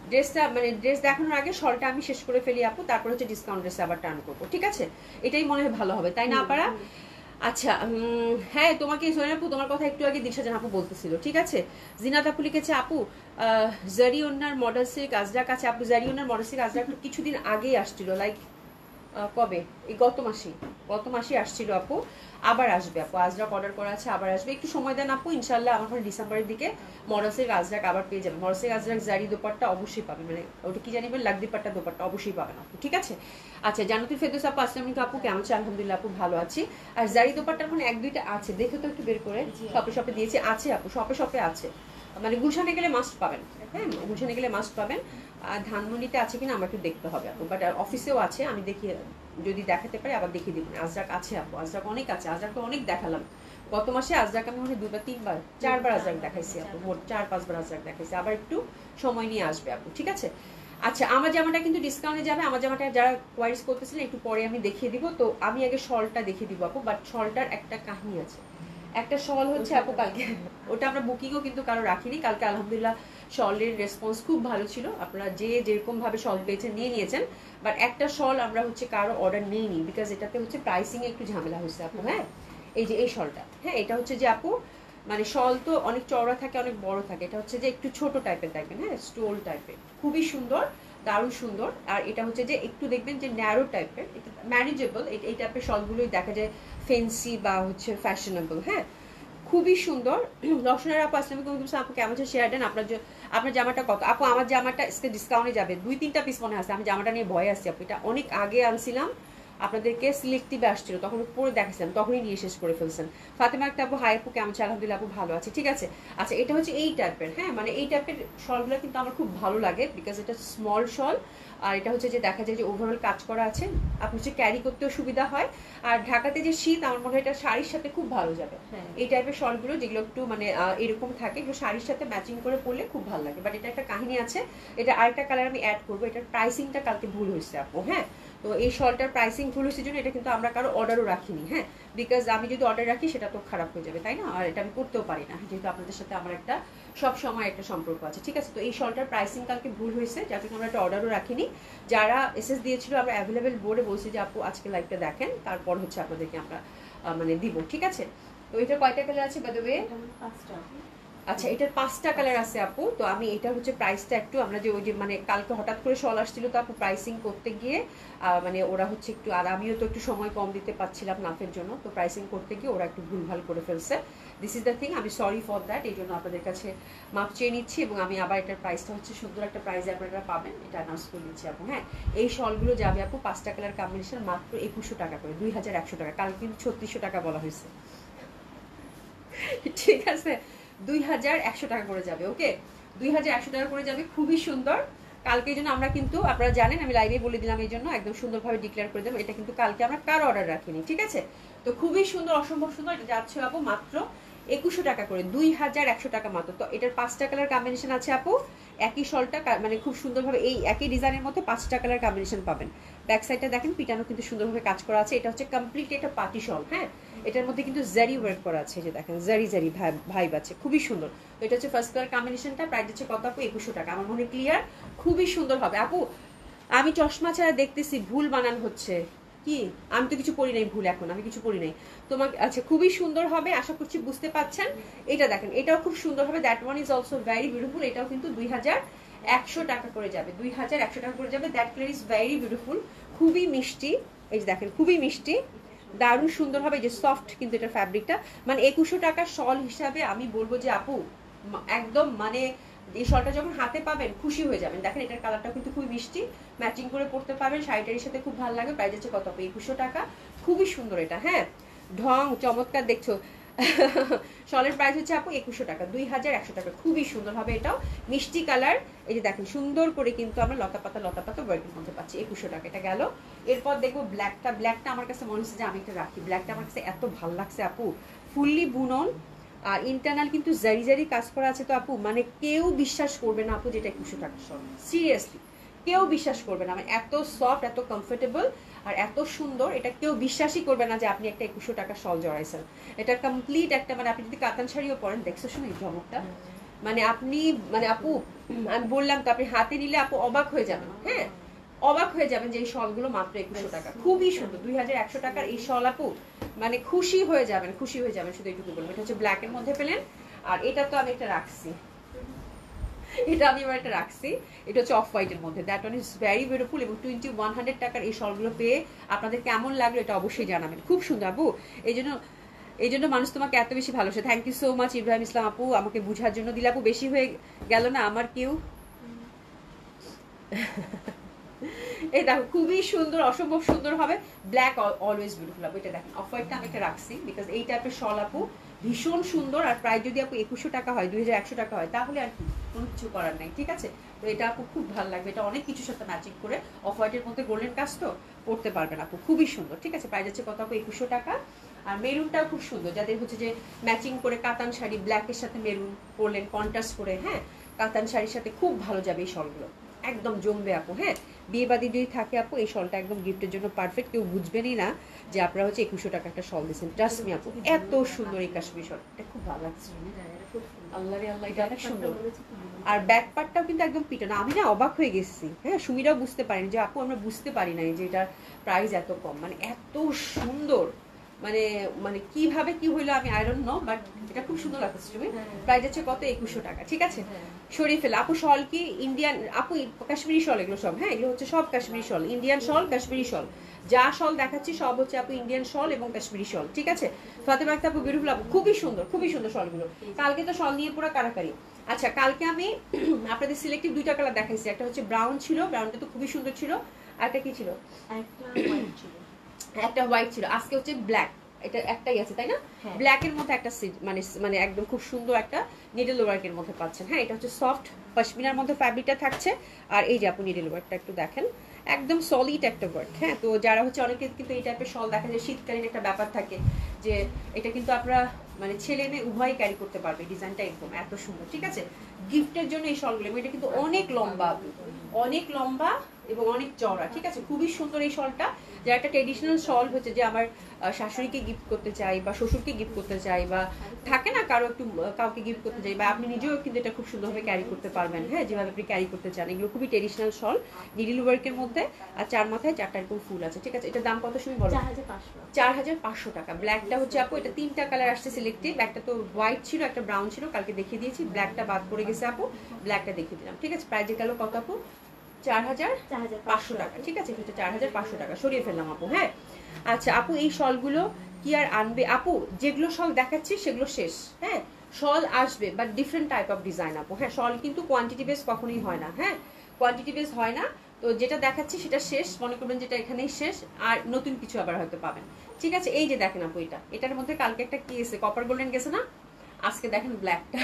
ড্রেসটা মানে ড্রেস দেখানোর আগে শলটা আমি শেষ করে ফেলি আপু, তারপর হচ্ছে ডিসকাউন্ট ড্রেসে আবার টার্ন করবো। ঠিক আছে, এটাই মনে হয় ভালো হবে, তাই না আপারা? আচ্ছা, হ্যাঁ তোমাকে সোনিয়া আপু তোমার কথা একটু আগে দিশা জান আপু বলতেছিল। ঠিক আছে, জিনাত আপু লিখেছে আপু জারি ওনার মডেল সিল্ক আজরাক আছে। আপু জারি ওনার মডেল সিল্ক আজরাক কিছুদিন আগেই আসছিল, লাইক কবে এই গত মাসে আসছিল আপু, আবার আসবে আপু। আজরাক অর্ডার করা আছে, আবার আসবে, একটু সময় দেন আপু, ইনশাল্লাহ আমার মনে হয় ডিসেম্বরের দিকে মরাসের আজরাক আবার পেয়ে যাবে। মরাসের আজরাক জারি দোপাট্টা অবশ্যই পাবেন, মানে ওটা কি জানিবেন, লাকদি পাট্টা দোপাট্টা অবশ্যই পাবেন আপু, ঠিক আছে। আচ্ছা, জান্নাতুল ফেরদৌস আপু আসসালামু আলাইকুম আপু, কেমন আছেন? আলহামদুলিল্লাহ আপু ভালো আছি। আর জারি দোপাট্টার মানে এক দুইটা আছে, দেখে তো একটু বের করে, শপে দিয়েছি, আছে আপু, শপে আছে, মানে গুলশানে গেলে মাস্ট পাবেন। হ্যাঁ, গুলশানে গেলে মাস্ট পাবেন। আর ধানমন্ডিতে আছে কিনা আমার একটু দেখতে হবে আপু, বাট অফিসেও আছে, আমি দেখি যদি দেখাতে পারি আবার দেখিয়ে দিব। আজরাক আছে আপু, আজরাক অনেক আছে, আজরাক তো অনেক দেখালাম গত মাসে। আজরাক আমি মনে হয় 2-3-4বার আজরাক দেখাইছি আপু, মোট 4-5বার আজরাক দেখাইছি, আবার একটু সময় নিয়ে আসবে আপু, ঠিক আছে। আচ্ছা, আমার জামাটা কিন্তু ডিসকাউন্টে যাবে। আমার জামাটা যারা কোয়ারিজ করতেছিলেন একটু পরে আমি দেখিয়ে দিব। তো আমি আগে শলটা দেখিয়ে দিব আপু, বাট শলটার একটা কাহিনী আছে। একটা শল হচ্ছে আপু কালকে, ওটা আমরা বুকিংও কিন্তু কারো রাখিনি, কালকে আলহামদুলিল্লাহ শলের রেসপন্স খুব ভালো ছিল, আপনারা যে যেরকম ভাবে শল পেয়েছেন নিয়ে নিয়েছেন। বাট একটা শল আমরা হচ্ছে কারো অর্ডার নিইনি, বিকজ এটাতে হচ্ছে প্রাইসিং একটু ঝামেলা হয়েছে আপু। হ্যাঁ, এই যে এই শলটা, হ্যাঁ এটা হচ্ছে যে আপু, মানে শল তো অনেক চওড়া থাকে, অনেক বড় থাকে, এটা হচ্ছে যে একটু ছোট টাইপের দেখবেন, হ্যাঁ স্টোল টাইপের, খুবই সুন্দর, দারুণ সুন্দর। আর এটা হচ্ছে যে একটু দেখবেন যে ন্যারো টাইপের, এটা ম্যানেজেবল, এই টাইপের শলগুলোই দেখা যায় ফেন্সি বা হচ্ছে ফ্যাশনেবল। হ্যাঁ, খুবই সুন্দর। রসনার আপু আসলাম আপু কেমন আছে, শেয়ার দেন। আপনার জামাটা কত আপু? আমার জামাটা ডিসকাউন্টে যাবে, 2-3টা পিস মনে আছে। আমি জামাটা নিয়ে ভয় আসছি আপু, এটা অনেক আগে আনছিলাম, আপনাদেরকে সিলেক্টিভে আসছিল, তখন পরে দেখেছিলাম, তখনই নিয়ে শেষ করে ফেলছেন। ফাতেমা একটা আপু, হাই আপু কেমন আছে? আলহামদুলিল্লাহ আপু ভালো আছে, ঠিক আছে। আচ্ছা, এটা হচ্ছে এই টাইপের, হ্যাঁ মানে এই টাইপের শলগুলো কিন্তু আমার খুব ভালো লাগে, বিকজ এটা স্মল শল, আর এটা হচ্ছে যে দেখা যায় যে ওভারঅল কাজ করা আছে, আপনি হচ্ছে ক্যারি করতেও সুবিধা হয়। আর ঢাকাতে যে শীত, আমার মনে হয় এটা শাড়ির সাথে খুব ভালো যাবে। এই টাইপের শলগুলো যেগুলো একটু মানে এরকম থাকে, এগুলো শাড়ির সাথে ম্যাচিং করে পরলে খুব ভালো লাগে। বাট এটা একটা কাহিনী আছে, এটা আরেকটা কালার আমি অ্যাড করবো। এটার প্রাইসিংটা কালকে ভুল হয়েছে আপু। হ্যাঁ, তো এই শলটার প্রাইসিং ভুল হয়েছে জন্য এটা কিন্তু আমরা কারো অর্ডারও রাখিনি। হ্যাঁ, বিকজ আমি যদি অর্ডার রাখি সেটা তো খারাপ হয়ে যাবে, তাই না? আর এটা আমি করতেও পারি না, যেহেতু আপনাদের সাথে আমার একটা সব সময় একটা সম্পর্ক আছে, ঠিক আছে। তো এই শলটার প্রাইসিং কালকে ভুল হয়েছে, যার জন্য আমরা একটা অর্ডারও রাখিনি। যারা এসএস দিয়েছিল আমরা অ্যাভেলেবেল বোর্ডে বলছি যে আপু আজকে লাইভটা দেখেন, তারপর হচ্ছে আপনাদেরকে আমরা মানে দিব, ঠিক আছে। তো এটা কয়টা কালার আছে বাই দ্য ওয়ে? 5টা। আচ্ছা, এটার 5টা কালার আছে আপু। তো আমি এটা হচ্ছে প্রাইসটা একটু, আমরা যে ওই যে মানে কালকে হঠাৎ করে শল আসছিল, তো আপু প্রাইসিং করতে গিয়ে মানে ওরা হচ্ছে একটু, আর আমিও তো একটু সময় কম দিতে পারছিলাম নাফের জন্য, তো প্রাইসিং করতে গিয়ে ওরা একটু ভুলভাল করে ফেলছে। দিস ইজ দ্য থিং, আমি সরি ফর দ্যাট, এই জন্য আপনাদের কাছে মাপ চেয়ে নিচ্ছি। এবং আমি আবার এটার প্রাইসটা হচ্ছে সুন্দর একটা প্রাইসে আপনারা পাবেন, এটা অ্যানাউন্স করে দিচ্ছি আপু। হ্যাঁ, এই শলগুলো যাবে আপু 5টা কালার কম্বিনেশন মাত্র 2100 টাকা করে, 2100 টাকা। কালকে কিন্তু 3600 টাকা বলা হয়েছে, ঠিক আছে। 2100 টাকা করে যাবে, ওকে, 2100 টাকা করে যাবে, খুবই সুন্দর। কালকে জন্য আমরা কিন্তু, আপনারা জানেন আমি লাইভে বলে দিলাম, এই জন্য একদম সুন্দরভাবে ডিক্লেয়ার করে দেবো, এটা কিন্তু কালকে আমরা কারো অর্ডার রাখিনি, ঠিক আছে। তো খুবই সুন্দর, অসম্ভব সুন্দর, এটা যাচ্ছে আপু মাত্র 2100 টাকা করে, 2100 টাকা মাত্র। তো এটার 5টা কালার কম্বিনেশন আছে আপু, একই শলটা মানে খুব সুন্দরভাবে এই একই ডিজাইনের মধ্যে 5টা কালার কম্বিনেশন পাবেন। ব্যাক সাইডটা দেখেন, পিটানো কিন্তু সুন্দরভাবে কাজ করা আছে। এটা হচ্ছে কমপ্লিট একটা পার্টি শল। হ্যাঁ, এটার মধ্যে কিন্তু জারি ওয়ার্ক করা আছে, যে দেখেন জারি ভাইব আছে, খুবই সুন্দর। তো এটা হচ্ছে ফার্স্ট কালার কম্বিনেশনটা, প্রাইস হচ্ছে কত আপু? 2100 টাকা। আমার মনে ক্লিয়ার, খুবই সুন্দর হবে আপু। আমি চশমা ছাড়া দেখতেছি ভুল বানান হচ্ছে কি, আমি তো কিছু পড়ি নাই ভুল, এখন আমি কিছু পড়ি নাই তোমাকে। আচ্ছা, খুবই সুন্দর হবে, আশা করছি বুঝতে পাচ্ছেন। এটা দেখেন, এটাও খুব সুন্দর হবে, that one is also very beautiful. এটাও কিন্তু 2100 টাকা করে যাবে, 2100 টাকা করে যাবে। That colour is very beautiful, খুবই মিষ্টি, এই যে দেখেন খুবই মিষ্টি, দারুণ সুন্দর হবে, যে সফট কিন্তু এটা ফ্যাব্রিকটা। মানে 2100 টাকার শল হিসাবে আমি বলবো যে আপু একদম মানে এই শলটা যখন হাতে পাবেন খুশি হয়ে যাবেন। দেখেন এটার কালারটা কিন্তু খুবই মিষ্টি, ম্যাচিং করে পড়তে পারবেন, শাড়িটারির সাথে খুব ভালো লাগবে। প্রাইস হচ্ছে কত আপু? 2100 টাকা, খুবই সুন্দর এটা। হ্যাঁ, ঢং চমৎকার, দেখছো শলের প্রাইস হচ্ছে আপু 2100 টাকা, 2100 টাকা, খুবই সুন্দর হবে। এটাও মিষ্টি কালার, এই যে দেখেন সুন্দর করে কিন্তু আমরা লতা পাতা ওয়ার্কের মধ্যে পাচ্ছি। 2100 টাকা এটা গেল। এরপর দেখবো ব্ল্যাকটা আমার কাছে মনে হচ্ছে যে আমি এটা রাখি, ব্ল্যাকটা আমার কাছে এত ভালো লাগছে আপু, ফুললি বুনন, আর ইন্টারনাল কিন্তু জারি কাজ করা আছে। তো আপু মানে কেউ বিশ্বাস করবে না আপু যেটা 2100 টাকা শল, সিরিয়াসলি কেউ বিশ্বাস করবে না, মানে এত সফট, এত কমফোর্টেবল আর এত সুন্দর, এটা কেউ বিশ্বাসই করবে না যে আপনি একটা 2100 টাকা শল জড়াইছেন। এটা কমপ্লিট একটা, মানে আপনি যদি কাতান শাড়িও পরেন, দেখছো শুনে ঝমকটা, মানে আপনি মানে আপু আমি বললাম তো, আপনি হাতে নিলে আপু অবাক হয়ে যাবেন। হ্যাঁ, অবাক হয়ে যাবেন যে এই শলগুলো মাত্র 2100 টাকা, খুবই সুন্দর। 2100 টাকার এই শল আপু মানে খুশি হয়ে যাবেন, শুধু এইটুকু বলবো। এটা হচ্ছে ব্ল্যাক এর মধ্যে পেলেন, আর এটা তো আমি একটা রাখছি, এটা আমি এবার একটা রাখছি, এটা হচ্ছে অফ হোয়াইটের মধ্যে, that one is very beautiful. এবং 2100 টাকার এই শলগুলো পেয়ে আপনাদের কেমন লাগলো এটা অবশ্যই জানাবেন, খুব সুন্দর আপু। এই জন্য মানুষ তোমাকে এত বেশি ভালোবাসে। Thank you so much Ibrahim Islam আপু, আমাকে বুঝার জন্য দিলে। আপু বেশি হয়ে গেল না আমার কেউ? এই দেখো খুবই সুন্দর, অসম্ভব সুন্দর হবে। ব্ল্যাক অলওয়েজ বিউটিফুল আপু। এটা দেখেন অফ হোয়াইটটা আমি একটা রাখছি বিকজ এই টাইপের শল আপু ভীষণ সুন্দর। আর প্রায় যদি আপু 2100 টাকা হয়, 2100 টাকা হয়, তাহলে আর কি কোনো কিছু করার নাই, ঠিক আছে? তো এটা আপু খুব ভালো লাগবে, এটা অনেক কিছুর সাথে ম্যাচিং করে। অফ হোয়াইটের মধ্যে গোল্ডেন কাজ তো পড়তে পারবেন আপু, খুবই সুন্দর, ঠিক আছে? প্রাইস হচ্ছে কত আপু? 2100 টাকা। আর মেরুনটাও খুব সুন্দর, যাদের হচ্ছে যে ম্যাচিং করে কাতান শাড়ি, ব্ল্যাকের সাথে মেরুন পরলেন কন্ট্রাস্ট করে, হ্যাঁ, কাতান শাড়ির সাথে খুব ভালো যাবে এই শলগুলো, একদম জমবে আপু। হ্যাঁ, বিয়ে বাদী যদি থাকে আপু এই শলটা একদম গিফটের জন্য পারফেক্ট। কেউ বুঝবেনই না যে আপনারা হচ্ছে 2100 টাকা একটা শল দিচ্ছেন। ট্রাস্ট মি আপু, এত সুন্দর এই কাশ্মীর শল, এটা খুব ভালো লাগছে। আল্লাহ রে আল্লাহ, এটা অনেক সুন্দর। আর ব্যাক পার্টটাও কিন্তু একদম পিটানো। আমি না অবাক হয়ে গেছি, হ্যাঁ, সুমিরাও বুঝতে পারিনি যে আপু আমরা বুঝতে পারি নাই যে এটার প্রাইস এত কম, মানে এত সুন্দর, মানে মানে কিভাবে কি হইলো আমি আই ডোন্ট নো, বাট এটা খুব সুন্দর লাগছে। তুমি প্রাইস হচ্ছে কত? 2100 টাকা, ঠিক আছে? সরিয়ে ফেলে আপু। শল কি ইন্ডিয়ান আপু? কাশ্মীরি শল এগুলো সব, হ্যাঁ, এগুলো হচ্ছে সব কাশ্মীরি শল, ইন্ডিয়ান শল, কাশ্মীরি শল। যা শল দেখাচ্ছি সব হচ্ছে আপু ইন্ডিয়ান শল এবং কাশ্মীরি শল, ঠিক আছে? ফাতেমা আক্তার আপু বিউটিফুল আপু, খুবই সুন্দর শলগুলো। কালকে তো শল নিয়ে পুরো কারাকারি। আচ্ছা, কালকে আমি আপনাদের সিলেক্টিভ দুইটা কালার দেখাইছি, একটা হচ্ছে ব্রাউন ছিল, ব্রাউনটা তো খুবই সুন্দর ছিল, আর একটা কি ছিল? একটা হোয়াইট ছিল। আজকে হচ্ছে ব্ল্যাক, এটা একটাই আছে তাই না? ব্ল্যাক এর মধ্যে একটা মানে মানে একদম খুব সুন্দর একটা নিডল ওয়ার্কের মধ্যে পাচ্ছেন। হ্যাঁ, এটা হচ্ছে সফট পশমিনার মধ্যে ফ্যাব্রিকটা থাকছে। আর এই যে আপনি নিডল ওয়ার্কটা একটু দেখেন, একদম সলিড একটা ওয়ার্ক। হ্যাঁ, তো যারা হচ্ছে অনেকে কিন্তু এই টাইপের শল দেখা যায়, শীতকালীন একটা ব্যাপার থাকে যে এটা কিন্তু আপনারা মানে ছেলে মেয়ে উভয় ক্যারি করতে পারবে। ডিজাইনটা একদম এত সুন্দর, ঠিক আছে? গিফটের জন্য এই শলগুলো, এটা কিন্তু অনেক লম্বা, অনেক লম্বা এবং অনেক চওড়া, ঠিক আছে? খুবই সুন্দর এই শলটা। যে একটা ট্রেডিশনাল শল হচ্ছে যে আমার শাশুড়িকে গিফট করতে চাই বা শ্বশুরকে গিফট করতে চাই, বা থাকে না কারো একটু কাউকে গিফট করতে চাই, বা আপনি নিজেও কিন্তু এটা খুব সুন্দরভাবে ক্যারি করতে পারবেন। হ্যাঁ, যেভাবে আপনি ক্যারি করতে চান, এগুলো খুবই ট্রেডিশনাল শল, নিডল ওয়ার্কের মধ্যে। আর চার মাথায় চারটা এরকম ফুল আছে, ঠিক আছে? এটার দাম কত শুনি বলো? 4500 টাকা। ব্ল্যাকটা হচ্ছে আপু, এটা তিনটা কালার আসছে সিলেক্টিভ, একটা তো হোয়াইট ছিল, একটা ব্রাউন ছিল, কালকে দেখিয়ে দিয়েছি। ব্ল্যাকটা বাদ পড়ে গেছে আপু, ব্ল্যাকটা দেখিয়ে দিলাম, ঠিক আছে? প্রাইস গেল কত আপু? 4500 টাকা, ঠিক আছে? এটা 4500 টাকা, সরিয়ে ফেললাম আপু। হ্যাঁ, আচ্ছা আপু, এই শলগুলো কি আর আনবে আপু? যেগুলো শল দেখাচ্ছি সেগুলো শেষ। হ্যাঁ, শল আসবে but different type of design আপু। হ্যাঁ, শল কিন্তু কোয়ান্টিটি বেস কখনোই হয় না। হ্যাঁ, কোয়ান্টিটি বেস হয় না। তো যেটা দেখাচ্ছি সেটা শেষ, মনে করবেন যেটা এখানেই শেষ, আর নতুন কিছু আবার হয়তো পাবেন, ঠিক আছে? এই যে দেখেন আপু, এটার মধ্যে কালকে একটা কি গেছে, কপার গোল্ডেন গেছে না? আজকে দেখেন ব্ল্যাকটা।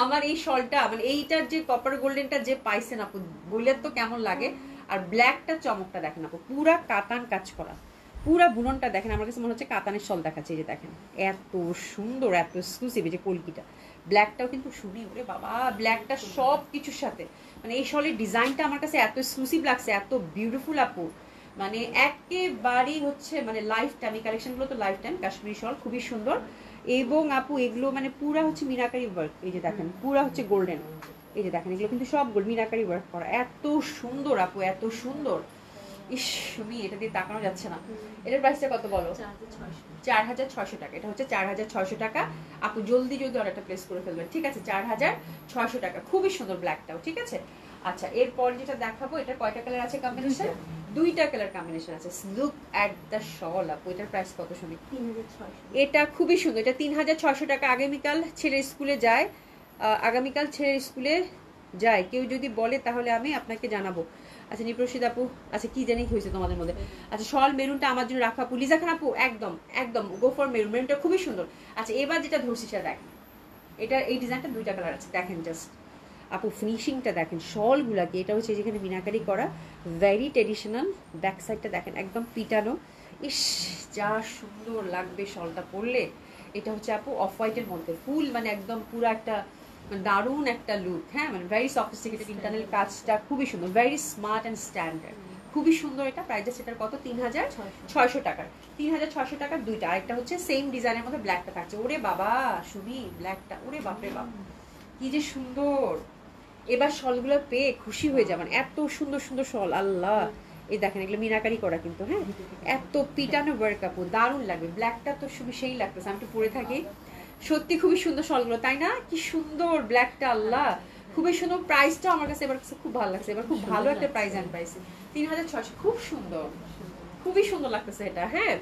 আমার এই শলটা মানে এইটার যে কপার গোল্ডেনটা যে পাইছেন আপু, বললে তো কেমন লাগে। আর ব্ল্যাকটা চমকটা দেখেন আপু, পুরা কাতান কাজ করা, পুরা বুননটা দেখেন। আমার কাছে মনে হচ্ছে কাতানের শল দেখাচ্ছে। এই যে দেখেন এত সুন্দর, এত এক্সক্লুসিভ। এই যে কলকিটা, ব্ল্যাকটাও কিন্তু শুনি, ওরে বাবা, ব্ল্যাকটা সব কিছুর সাথে, মানে এই শলের ডিজাইনটা আমার কাছে এত এক্সক্লুসিভ লাগছে, এত বিউটিফুল আপু, মানে একেবারেই হচ্ছে মানে লাইফ টাইম। এই কালেকশনগুলো তো লাইফ টাইম। কাশ্মীরি শল খুবই সুন্দর। এবং আপু এগুলো মানে পুরা হচ্ছে মিনাকারি ওয়ার্ক। এই যে দেখেন পুরা হচ্ছে গোল্ডেন। এই যে দেখেন এগুলো কিন্তু সব গোল্ড মিনাকারি ওয়ার্ক করা, এত সুন্দর আপু, এত সুন্দর। ইস, তুমি এটা দিয়ে তাকানো যাচ্ছে না। এটার প্রাইসটা কত বলো? 4600 টাকা। এটা হচ্ছে 4600 টাকা আপু, জলদি জলদি অর্ডারটা প্লেস করে ফেলবেন, ঠিক আছে? 4600 টাকা, খুবই সুন্দর ব্ল্যাকটাও, ঠিক আছে? আচ্ছা, এরপর যেটা দেখাবো, এটা কয়টা কালার আছে কম্বিনেশন? দুইটা কালার কম্বিনেশন আছে। লুক অ্যাট দ্য শল আপু, এটার প্রাইস কত শুনি? 3600। এটা খুবই সুন্দর, এটা 3600 টাকা। আগামীকাল ছেলে স্কুলে যায়, আগামীকাল ছেলে স্কুলে যায়, কেউ যদি বলে তাহলে আমি আপনাকে জানাবো। আচ্ছা নিপ্রসিদ আপু, আচ্ছা কি জানি হয়েছে তোমাদের মধ্যে? আচ্ছা, শল মেরুনটা আমার জন্য রাখা আপু। লিজা খান আপু, একদম একদম গো ফর মেরুন, মেরুনটা খুবই সুন্দর। আচ্ছা, এবার যেটা ধরছি সেটা দেখেন, এটা এই ডিজাইনটা দুইটা কালার আছে, দেখেন জাস্ট আপু ফিনিশিংটা দেখেন, শলগুলাকে। এটা হচ্ছে যেখানে মিনাকারি করা, ভেরি ট্রেডিশনাল। ব্যাক সাইডটা দেখেন একদম পিটানো। ইস, যা সুন্দর লাগবে শলটা পরলে। এটা হচ্ছে আপু অফ হোয়াইটের মধ্যে ফুল, মানে একদম পুরো একটা দারুণ একটা লুক। হ্যাঁ, মানে ভেরি সফিস্টিকেটেড, ইন্টারনাল কাজটা খুবই সুন্দর, ভেরি স্মার্ট অ্যান্ড স্ট্যান্ডার্ড, খুবই সুন্দর। এটা প্রাইস সেটার কত? 3600 টাকার। 3600 টাকার দুইটা। আরেকটা হচ্ছে সেম ডিজাইনের মধ্যে ব্ল্যাকটা থাকছে। ওরে বাবা শুনি ব্ল্যাকটা, ওরে বাপরে বাপ, কি যে সুন্দর। এবার শলগুলো পেয়ে খুশি হয়ে যাবেন, এত সুন্দর সুন্দর শল, আল্লাহ। এই দেখেন এগুলো মিনাকারি করা কিন্তু, হ্যাঁ, এত পিটানো ওয়ার্ক আপু, দারুণ লাগবে। ব্ল্যাকটা তো খুবই সেই লাগতেছে, আমি একটু পরে থাকি। সত্যি খুবই সুন্দর শলগুলো, তাই না? কি সুন্দর ব্ল্যাকটা, আল্লাহ। খুবই সুন্দর, প্রাইসটাও আমার কাছে এবার খুব ভালো লাগছে, এবার খুব ভালো একটা প্রাইস অ্যান্ড প্রাইস, 3600, খুব সুন্দর, খুবই সুন্দর লাগতেছে এটা। হ্যাঁ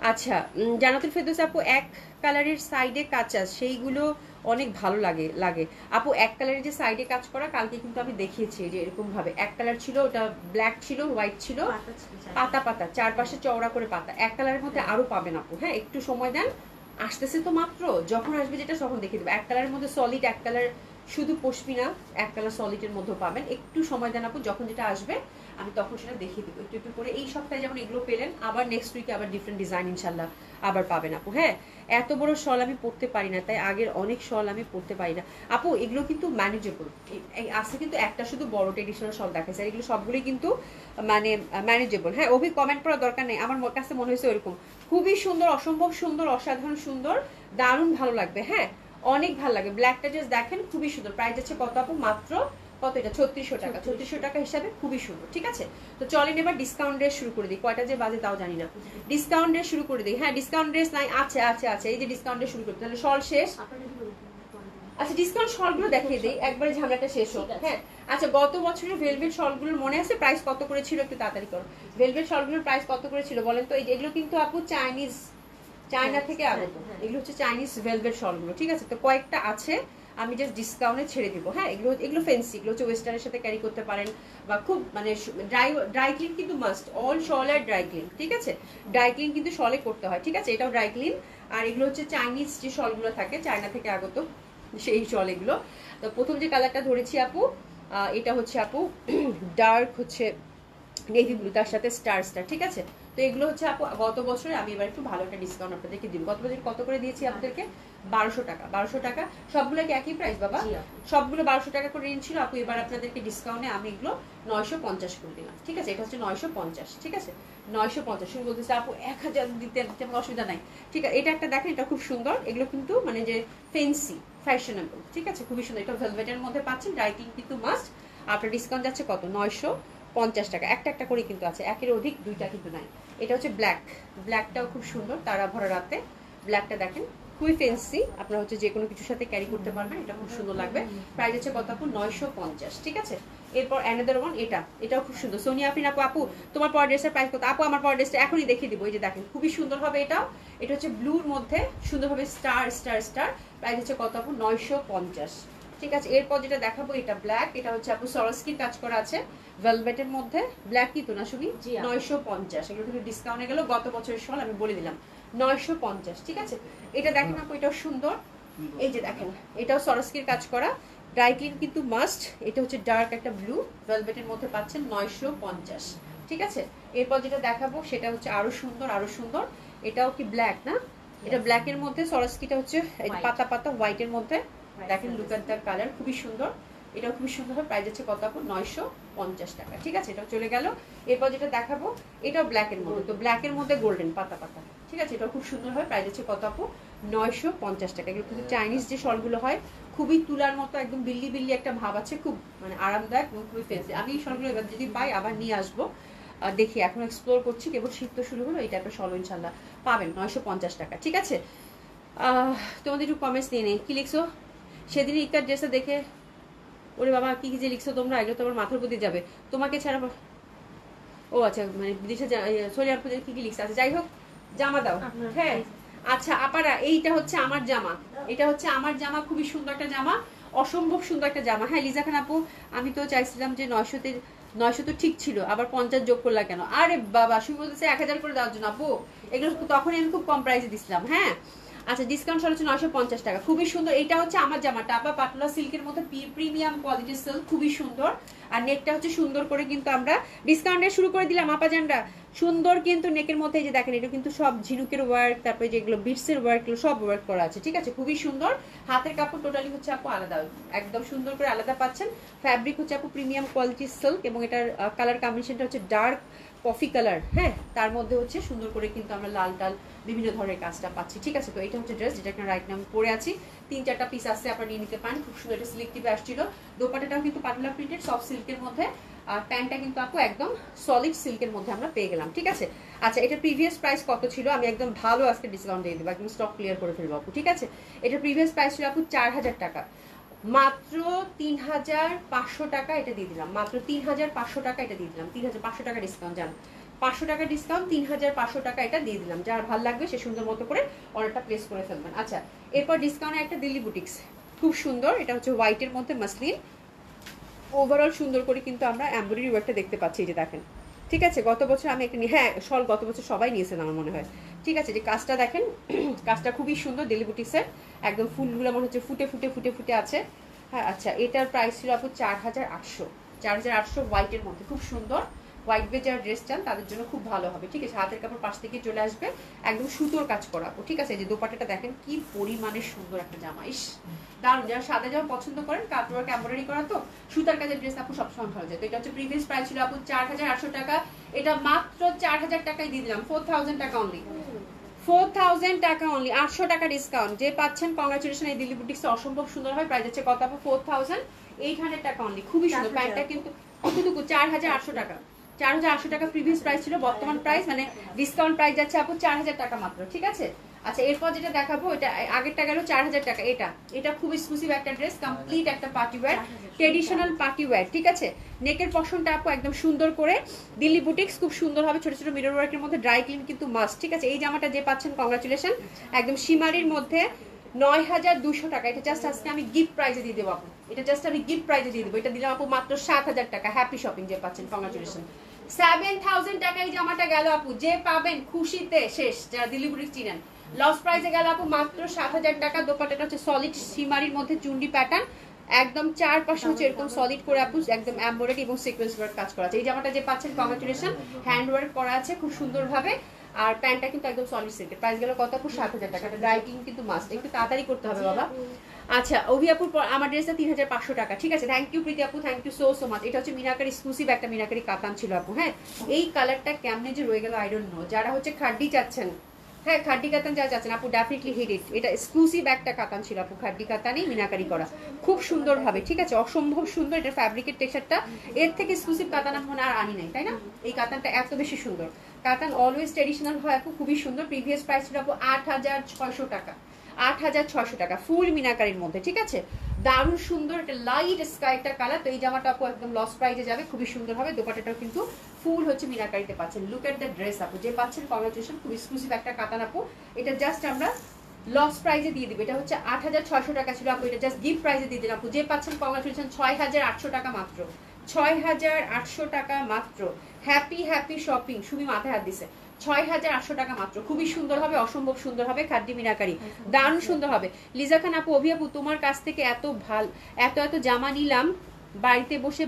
আচ্ছা, জান্নাতুল ফেরদৌস আপু এক কালারের সাইডে কাজ আছে সেইগুলো অনেক ভালো লাগে আপু। এক কালারের যে সাইডে কাজ করা কালকে কিন্তু আমি দেখিয়েছি, যে এরকম ভাবে এক কালার ছিল, ওটা ব্ল্যাক ছিল, হোয়াইট ছিল, পাতা পাতা চারপাশে চওড়া করে পাতা। এক কালারের মধ্যে আরো পাবেন আপু, হ্যাঁ একটু সময় দেন, আসতেছে তো মাত্র, যখন আসবে যেটা তখন দেখিয়ে দেবো। এক কালারের মধ্যে সলিড, এক কালার শুধু পশমিনা, এক কালার সলিডের মধ্যে পাবেন, একটু সময় দেন আপু, যখন যেটা আসবে আমি তখন সেটা দেখিয়ে দেবো একটু একটু করে। এই সপ্তাহে যেমন এগুলো পেলেন, আবার নেক্সট উইকে আবার ডিফারেন্ট ডিজাইন ইনশাল্লাহ আবার পাবেন আপু। হ্যাঁ এত বড় শল আমি পরতে পারি না, তাই আগের অনেক শল আমি পরতে পারি না আপু। এগুলো কিন্তু ম্যানেজেবল, আছে কিন্তু একটা শুধু বড় ট্রেডিশনাল শল দেখাচ্ছে, এগুলো সবগুলোই কিন্তু মানে ম্যানেজেবল। হ্যাঁ অভি কমেন্ট করার দরকার নেই, আমার কাছে মনে হয়েছে ওরকম, খুবই সুন্দর, অসম্ভব সুন্দর, অসাধারণ সুন্দর, দারুণ ভালো লাগবে। হ্যাঁ অনেক ভালো লাগে, ব্ল্যাকটা জাস্ট দেখেন খুবই সুন্দর। প্রাইস আছে কত আপু? মাত্র কত এটা? 3600 টাকা। 3600 টাকা হিসাবে খুবই সুন্দর, ঠিক আছে। তো চলেন এবার ডিসকাউন্ট ড্রেস শুরু করে দিই, কয়টা যে বাজে তাও জানি না। ডিসকাউন্ট ড্রেস শুরু করে দিই। হ্যাঁ ডিসকাউন্ট ড্রেস নাই, আছে আছে আছে, এই যে ডিসকাউন্ট ড্রেস শুরু করি, তাহলে শল শেষ। আচ্ছা ডিসকাউন্ট শলগুলো দেখিয়ে দিই, একবারে ঝামেলাটা শেষ হোক। হ্যাঁ আচ্ছা, গত বছরের ভেলভেট শলগুলোর মনে আছে প্রাইস কত করে ছিল? একটু তাড়াতাড়ি করো, ভেলভেট শলগুলোর প্রাইস কত করে ছিল বলেন তো? এই যে এগুলো কিন্তু আপু চায়না থেকে আগত, এগুলো হচ্ছে চাইনিজ ভেলভেট শলগুলো, ঠিক আছে। তো কয়েকটা আছে, আমি জাস্ট ডিসকাউন্টে ছেড়ে দিব। হ্যাঁ এগুলো ফেন্সি, এগুলো হচ্ছে ওয়েস্টার্নের সাথে ক্যারি করতে পারেন, বা খুব মানে ড্রাই ক্লিন কিন্তু মাস্ট, অল শল আর ড্রাই ক্লিন, ঠিক আছে। ড্রাই ক্লিন কিন্তু শলে করতে হয়, ঠিক আছে, এটাও ড্রাই ক্লিন। আর এগুলো হচ্ছে চাইনিজ যে শলগুলো থাকে, চায়না থেকে আগত সেই শল এগুলো। তো প্রথম যে কালারটা ধরেছি আপু, এটা হচ্ছে আপু ডার্ক হচ্ছে নেভি ব্লু, তার সাথে স্টার স্টার, ঠিক আছে। তো এগুলো হচ্ছে আপু গত বছরে, আমি এবার একটু ভালো একটা ডিসকাউন্ট আপনাদেরকে দিব। গত বছর কত করে দিয়েছি আপনাদেরকে? 1200 টাকা। 1200 টাকা, সবগুলো কি একই প্রাইস বাবা? সবগুলো 1200 টাকা করে রেঞ্জ ছিল আপু, এবার আপনাদেরকে ডিসকাউন্টে আমি এগুলো 950 করে দিলাম, ঠিক আছে। এটা হচ্ছে 950, ঠিক আছে, 950। শুরু বলতেছে আপু 1000 দিতে তেমন অসুবিধা নাই, ঠিক আছে। এটা একটা দেখেন, এটা খুব সুন্দর, এগুলো কিন্তু মানে যে ফেন্সি ফ্যাশনেবল, ঠিক আছে, খুবই সুন্দর। এটা ভেলভেটের মধ্যে পাচ্ছেন, ড্রাই ক্লিন কিন্তু মাস্ট। আপনার ডিসকাউন্ট যাচ্ছে কত? 950 টাকা। একটা একটা করে কিন্তু আছে, একের অধিক দুইটা কিন্তু নাই। এটা হচ্ছে ব্ল্যাকটাও খুব সুন্দর, তারা ভরা রাতে ব্ল্যাকটা দেখেন, খুবই ফেন্সি, আপনারা হচ্ছে যে কোনো কিছুর সাথে ক্যারি করতে পারবেন, এটা খুব সুন্দর লাগবে। প্রাইস হচ্ছে কত আপু? 950, ঠিক আছে। এরপর অ্যানাদার ওয়ান, এটাও খুব সুন্দর। সোনিয়া আফরিন আপু তোমার পর ড্রেসের প্রাইস কত? আপু আমার পর ড্রেসটা এখনই দেখিয়ে দিব, এই যে দেখেন খুবই সুন্দর হবে এটাও। এটা হচ্ছে ব্লুর মধ্যে সুন্দরভাবে স্টার স্টার স্টার, প্রাইস হচ্ছে কত আপু? 950, ঠিক আছে। এরপর যেটা দেখাবো এটা ব্ল্যাক, এটা হচ্ছে আপু সরস্কির কাজ করা আছে ভেলভেটের মধ্যে, ব্ল্যাক কি তো না শুনি? 950, এগুলো কিন্তু ডিসকাউন্টে গেল, গত বছরের শল আমি বলে দিলাম 950, ঠিক আছে। এটা দেখেন আপু, এটাও সুন্দর, এই যে দেখেন এটাও সরস্কির কাজ করা, ড্রাই ক্লিন কিন্তু মাস্ট। এটা হচ্ছে ডার্ক একটা ব্লু, ভেলভেটের মধ্যে পাচ্ছেন 950, ঠিক আছে। এরপর যেটা দেখাবো সেটা হচ্ছে আরো সুন্দর, আরো সুন্দর। এটাও কি ব্ল্যাক না? এটা ব্ল্যাকের মধ্যে সরস্কিটা হচ্ছে পাতা পাতা হোয়াইটের মধ্যে, দেখেন লুক এট দ্য কালার, খুবই সুন্দর। এটাও খুবই সুন্দর হবে, প্রাইস হচ্ছে কত আপু? 950 টাকা, ঠিক আছে। এটাও চলে গেল। এরপর যেটা দেখাবো এটাও ব্ল্যাকের মধ্যে, তো ব্ল্যাকের মধ্যে গোল্ডেন পাতা পাতা, ঠিক আছে। এটাও খুব সুন্দর হবে, প্রাইস হচ্ছে কত আপু? 950 টাকা। এগুলো কিন্তু চাইনিজ যে শলগুলো হয়, খুবই তুলার মতো, একদম বিল্লি বিল্লি একটা ভাব আছে, খুব মানে আরামদায়ক এবং খুবই ফেন্সি। আমি এই শলগুলো এবার যদি পাই আবার নিয়ে আসবো, দেখি এখন এক্সপ্লোর করছি, কেবল শীত তো শুরু হলো, এই টাইপের শল ইনশাল্লাহ পাবেন 950 টাকা, ঠিক আছে। তোমাদের একটু কমেন্টস নিয়ে নেই, কি লিখছো সেদিন ইকার ড্রেসে দেখে? ওরে বাবা কি কি যে লিখছো তোমরা, এগুলো তোমার মাথার প্রতি যাবে, তোমাকে ছাড়া। ও আচ্ছা, মানে বিদেশে সোনিয়ার প্রতি কি কি লিখছে, আচ্ছা যাই হোক, জামা দাও। হ্যাঁ আচ্ছা আপারা, এইটা হচ্ছে আমার জামা, এটা হচ্ছে আমার জামা, খুবই সুন্দর একটা জামা, অসম্ভব সুন্দর একটা জামা। হ্যাঁ লিজা খান আপু, আমি তো চাইছিলাম যে 900 তো ঠিক ছিল, আবার 50 যোগ করলা কেন? আরে বাবা শুরু বলতেছে 1000 করে দেওয়ার জন্য আপু, এগুলো তখনই আমি খুব কম প্রাইসে দিছিলাম। হ্যাঁ আচ্ছা, ডিসকাউন্ট হচ্ছে 950 টাকা, খুবই সুন্দর। এটা হচ্ছে আমার জামাটা, আবার পাতলা সিল্কের মধ্যে প্রিমিয়াম কোয়ালিটির সিল্ক, খুবই সুন্দর। আর নেকটা হচ্ছে সুন্দর করে কিন্তু আমরা ডিসকাউন্টে শুরু করে দিলাম আপাজানরা, সুন্দর কিন্তু নেকের মধ্যে, এই যে দেখেন এটা কিন্তু সব ঝিনুকের ওয়ার্ক, তারপরে যেগুলো বিটসের ওয়ার্ক, সব ওয়ার্ক করা আছে, ঠিক আছে, খুবই সুন্দর। হাতের কাপড় টোটালি হচ্ছে আপু আলাদা, একদম সুন্দর করে আলাদা পাচ্ছেন। ফ্যাব্রিক হচ্ছে আপু প্রিমিয়াম কোয়ালিটির সিল্ক, এবং এটার কালার কম্বিনেশনটা হচ্ছে ডার্ক কফি কালার। হ্যাঁ তার মধ্যে হচ্ছে সুন্দর করে কিন্তু আমরা লাল টাল বিভিন্ন ধরনের কাজটা পাচ্ছি, ঠিক আছে। তো এটা হচ্ছে ড্রেস, যেটা এখানে রাইট নাম পরে আছি, 3-4টা পিস আসছে, আপনারা নিয়ে নিতে পারেন, খুব সুন্দর। এটা সিলেক্টিভ আসছিল, দোপাটাটাও কিন্তু পাতলা প্রিন্টেড সফট সিল্কের মধ্যে, আর প্যান্টটা কিন্তু আপু একদম সলিড সিল্কের মধ্যে আমরা পেয়ে গেলাম, ঠিক আছে। আচ্ছা এটা প্রিভিয়াস প্রাইস কত ছিল? আমি একদম ভালো আজকে ডিসকাউন্ট দিয়ে দেবো, একদম স্টক ক্লিয়ার করে ফেলবো আপু, ঠিক আছে। এটা প্রিভিয়াস প্রাইস ছিল আপু 4000 টাকা, মাত্র 3500 টাকা এটা দিয়ে দিলাম, মাত্র 3500 টাকা এটা দিয়ে দিলাম, 3500 টাকা ডিসকাউন্ট জান, 500 টাকা ডিসকাউন্ট, 3500 টাকা এটা দিয়ে দিলাম। যার ভালো লাগবে সে সুন্দর মতো করে অর্ডারটা প্লেস করে ফেলবেন। আচ্ছা, এরপর ডিসকাউন্টে একটা দিল্লি বুটিক্স, খুব সুন্দর, এটা হচ্ছে হোয়াইটের মধ্যে মাসলিন, ওভারঅল সুন্দর করে কিন্তু আমরা এমব্রয়ডারি ওয়ার্কটা দেখতে পাচ্ছি, এই যে দেখেন, ঠিক আছে। গত বছর আমি একটা হ্যাঁ শল গত বছর সবাই নিয়েছেন আমার মনে হয়, ঠিক আছে। যে কাজটা দেখেন, কাজটা খুবই সুন্দর দিল্লি বুটিক্সের, একদম ফুলগুলো মনে হচ্ছে ফুটে ফুটে ফুটে ফুটে আছে। হ্যাঁ আচ্ছা, এটার প্রাইস ছিল আপু 4800, 4800 হোয়াইটের মধ্যে, খুব সুন্দর। হোয়াইট বেজ যারা ড্রেস চান তাদের জন্য খুব ভালো হবে, ঠিক আছে। হাতের কাপড় পাশ থেকে চলে আসবে, একদম সুতোর কাজ করাবো, ঠিক আছে। যে দোপাট্টাটা দেখেন কি পরিমাণে সুন্দর একটা জামা, ইস দারুণ। যারা সাদা জামা পছন্দ করেন, কাপড় এমব্রয়ডারি করা তো সুতার কাজের ড্রেস আপু সবসময় ভালো যায়। তো এটা হচ্ছে প্রিভিয়াস প্রাইস ছিল আপু 4800 টাকা, এটা মাত্র 4000 টাকায় দিয়ে দিলাম, 4000 টাকা অনলি, 4000 টাকা অনলি, 800 টাকা ডিসকাউন্ট। যে পাচ্ছেন কংগ্রাচুলেশন। এই দিল্লি বুটিক্স অসম্ভব সুন্দর হয়, প্রাইস হচ্ছে কত আপু? 4800 টাকা অনলি, খুবই সুন্দর। প্যান্টটা কিন্তু কতটুকু? 4800 টাকা, 4800 টাকা প্রিভিয়াস প্রাইস ছিল, বর্তমান প্রাইস মানে ডিসকাউন্ট প্রাইস যাচ্ছে আপু 4000 টাকা মাত্র, ঠিক আছে। আচ্ছা, এরপর যেটা দেখাবো, এটা আগেরটা গেল 4000 টাকা, এটা খুব এক্সক্লুসিভ একটা ড্রেস, কমপ্লিট একটা party wear, traditional party wear, ঠিক আছে। নেকের পশনটা আপু একদম সুন্দর করে, দিল্লি বুটিক্স, খুব সুন্দর হবে, ছোট ছোট মিরর ওয়ার্কের মধ্যে, ড্রাই ক্লিন কিন্তু মাস্ট, ঠিক আছে। এই জামাটা যে পাচ্ছেন কংগ্রাচুলেশন, একদম শিমারির মধ্যে 9200 টাকা, এটা জাস্ট আজকে আমি গিফট প্রাইজে দিয়ে দেবো আপু, এটা জাস্ট আমি গিফট প্রাইজে দিয়ে দেবো, এটা দিলাম আপু মাত্র 7000 টাকা। হ্যাপি শপিং যে পাচ্ছেন, কংগ্রাচুলেশন। 7000 টাকা এই জামাটা গেল আপু, যে পাবেন খুশিতে শেষ, যারা দিল্লি বুটিক্স চিনেন। লস প্রাইসে গেল আপু মাত্র 7000 টাকা। দোপাট্টাটা হচ্ছে সলিড শিমারির মধ্যে চুন্ডি প্যাটার্ন, একদম চারপাশে হচ্ছে এরকম সলিড করে আপু একদম এমব্রয়ডারি এবং সিকোয়েন্স ওয়ার্ক কাজ করা আছে। এই জামাটা যে পাচ্ছেন কংগ্রাচুলেশন, হ্যান্ড ওয়ার্ক করা আছে খুব সুন্দরভাবে, আর প্যান্টটা কিন্তু একদম সলিড সিল্কের। প্রাইস গেল কত আপু? 7000 টাকা। ড্রাই ক্লিন কিন্তু মাস্ট, একটু তাড়াতাড়ি করতে হবে বাবা। আচ্ছা, অভি আপুর আমার ড্রেসটা 3500 টাকা, ঠিক আছে। থ্যাংক ইউ প্রীতি আপু, thank you so so much. এটা হচ্ছে মিনাকারি এক্সক্লুসিভ একটা মিনাকারি কাতান ছিল আপু, হ্যাঁ। এই কালারটা কেমনে যে রয়ে গেল আই ডোন্ট নো। যারা হচ্ছে খাড্ডি চাচ্ছেন, হ্যাঁ খাড্ডি কাতান যারা চাচ্ছেন আপু, ডেফিনেটলি হিট ইট। এটা এক্সক্লুসিভ একটা কাতান ছিল আপু, খাড্ডি কাতানই মিনাকারি করা, খুব সুন্দরভাবে, ঠিক আছে, অসম্ভব সুন্দর। এটা ফ্যাব্রিকের টেক্সচারটা এর থেকে এক্সক্লুসিভ কাতান আমি মনে আর আনি নাই, তাই না? এই কাতানটা এত বেশি সুন্দর। কাতান অলওয়েজ ট্রেডিশনাল হয় আপু, খুবই সুন্দর। প্রিভিয়াস প্রাইস ছিল আপু 8600 টাকা, 8600 টাকা, ফুল মিনাকারির মধ্যে, ঠিক আছে। দারুণ সুন্দর, একটা লাইট স্কাই একটা কালার। তো এই জামাটা আপু একদম লস প্রাইজে যাবে, খুবই সুন্দর হবে। দোপাট্টাটাও কিন্তু ফুল হচ্ছে মিনাকারিতে পাচ্ছেন। লুক এট দ্য ড্রেস আপু, যে পাচ্ছেন কংগ্রাচুলেশন, খুব এক্সক্লুসিভ একটা কাতান আপু। এটা জাস্ট আমরা লস প্রাইজে দিয়ে দিবে, এটা হচ্ছে 8600 টাকা ছিল আপু, এটা জাস্ট গিফট প্রাইজে দিয়ে দিলাম আপু। যে পাচ্ছেন কংগ্রাচুলেশন, 6800 টাকা মাত্র, 6800 টাকা মাত্র। হ্যাপি হ্যাপি শপিং, সুমি মাথায় হাত দিছে। 6800 টাকা মাত্র, খুবই সুন্দর হবে, অসম্ভব সুন্দর হবে, খাড্ডি মিনাকারি, দারুণ সুন্দর হবে। লিজা খান আপু, অভি আপু, তোমার কাছ থেকে এত এত জামা নিলাম, বাড়িতে বসে